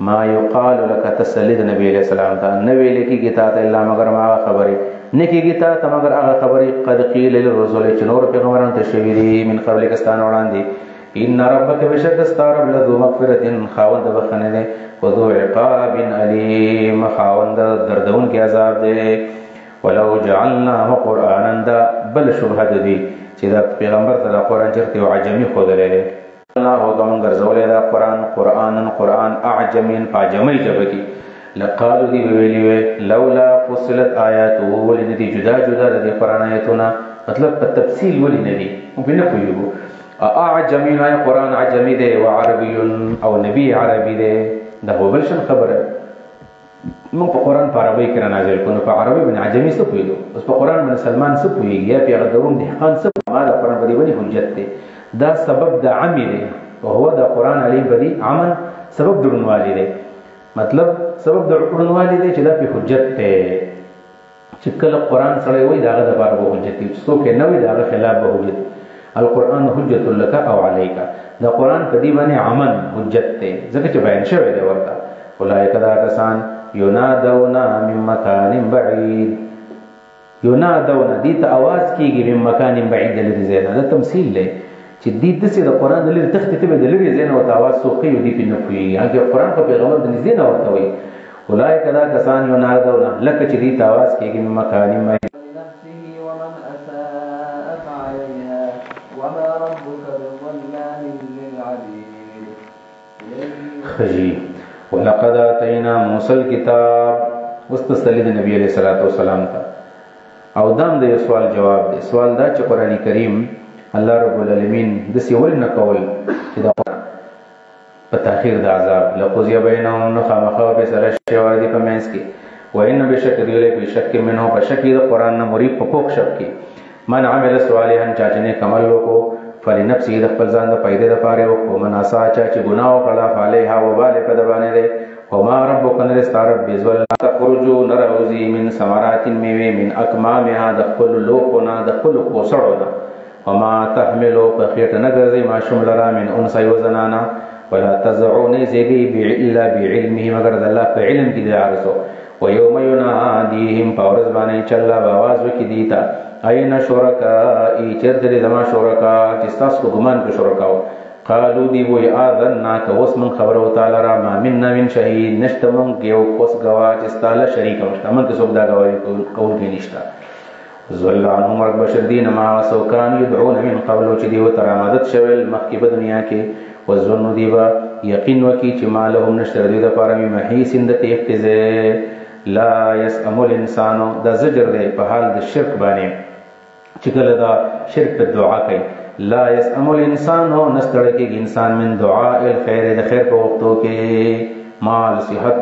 ما یقال لك تسلید نبی علیہ السلام ته نبی لکی کتاب الا مگر ما خبره نکی کتاب ته مگر هغه خبره قد قیل للرسول چې نور پیغمبران ته شوی دي من قبل کستان وړاندې ان ربک بشک استار لذو مغفرة خاوند بخنه ده وذو عقاب علیم خاوند دردون کی عذاب ده ولو جعلناه قرانا دا بل شبهه دي چې دا پیغمبر ته قرآن چرته عجمی خو دلته الله وګم ګرځولې دا قرآن اعجمین فاجمی جبکی لقالوا دی ویلی لولا فصلت آیاته ولندي جدا د قرآن آیاتونه مطلب په تفصیل ولندي وبنه کویو اعجمی نه قرآن عجمی دی او عربی او نبی عربی دی دا هو بل شن خبره موږ په قرآن په عربی کې نازل کړو په عربی باندې عجمی څه پویلو اوس په قرآن باندې سلمان څه پویږي یا په غدرون دي خان څه ما دا قرآن باندې حجت دی دا سبب د عمی دی او هو دا قرآن علی بدی عمل سبب درنوالی دی مطلب سبب د درنوالی دی چې دا په حجت ته چې کله قرآن سره وای دا غد بار به حجت دی څوک نه وای دا خلاف به حجت القرآن حجت لك او عليك دا قرآن په دی باندې عمل حجت ته ځکه چې بیان شوی دی ورته اولئک دا کسان ینادون من مکان بعید ینادون دي ته आवाज کیږي من مکان بعید لري زینا دا تمثيل دی چې دې د څه د قرآن لري تخت ته د لري زینا او आवाज سوقي دی په نفوي هغه قرآن په پیغمبر د نږدې نه ورته وي اولئک دا کسان ینادون لکه چې دې ته आवाज کیږي من مکان بعید خجی ولقد اتینا موسی الكتاب واستسلید نبی علیہ الصلوۃ والسلام تا او دام د سوال جواب دی سوال دا چې قرآن کریم الله رب العالمین د سیول نه کول چې دا په تاخير د عذاب لقضی بینهم نخامخه په سره شوار دی په مینس کې وان بشک دی له بشک منه په شک د قرآن نه مری په پوښ شک کې من عمل صالحا چاچنه کمل کو فلنفسه د خپل ځان د پیدا لپاره او من اسا چې ګناه وکړه فعليها وبال په دبانې ده وما ربک نرستارب بذل تخرجوا نروزی من ثمرات میوه من اکمامها د خپل لوخونه د خپل کوسړونه وما تحملوا بخيت نغرزي ما شملرا من انثى وزنانا ولا تزعون زيغي الا بعلمه مگر الله په علم کې دارسو ويوم يناديهم فورز باندې چې الله به आवाज وکړي دیتا اين شرکائی چرته زما شرکا چې تاسو ګمان په شرکاو قالو دی وی اذننا که اوس من خبرو تعالی را ما منا من شهید نشته مون یو کوس گوا چې تعالی شریک نشته من که څوک دا گواہی کوي کې نشته زل عنهم رب بشردین ما وسوکان يدعون من قبل چې دی و ترامدت شول مخکې په دنیا کې وظن دیوا یقین وکي چې مالهم نشته دی د پاره می محیس د تختزه لا يسأم الانسان دا زجر دی په حال د شرک باندې چې کله دا شرک په دعا کوي لا يسأم الانسان هو نستړی کېږي انسان من دعاء الخير د خیر په وختو کې مال صحت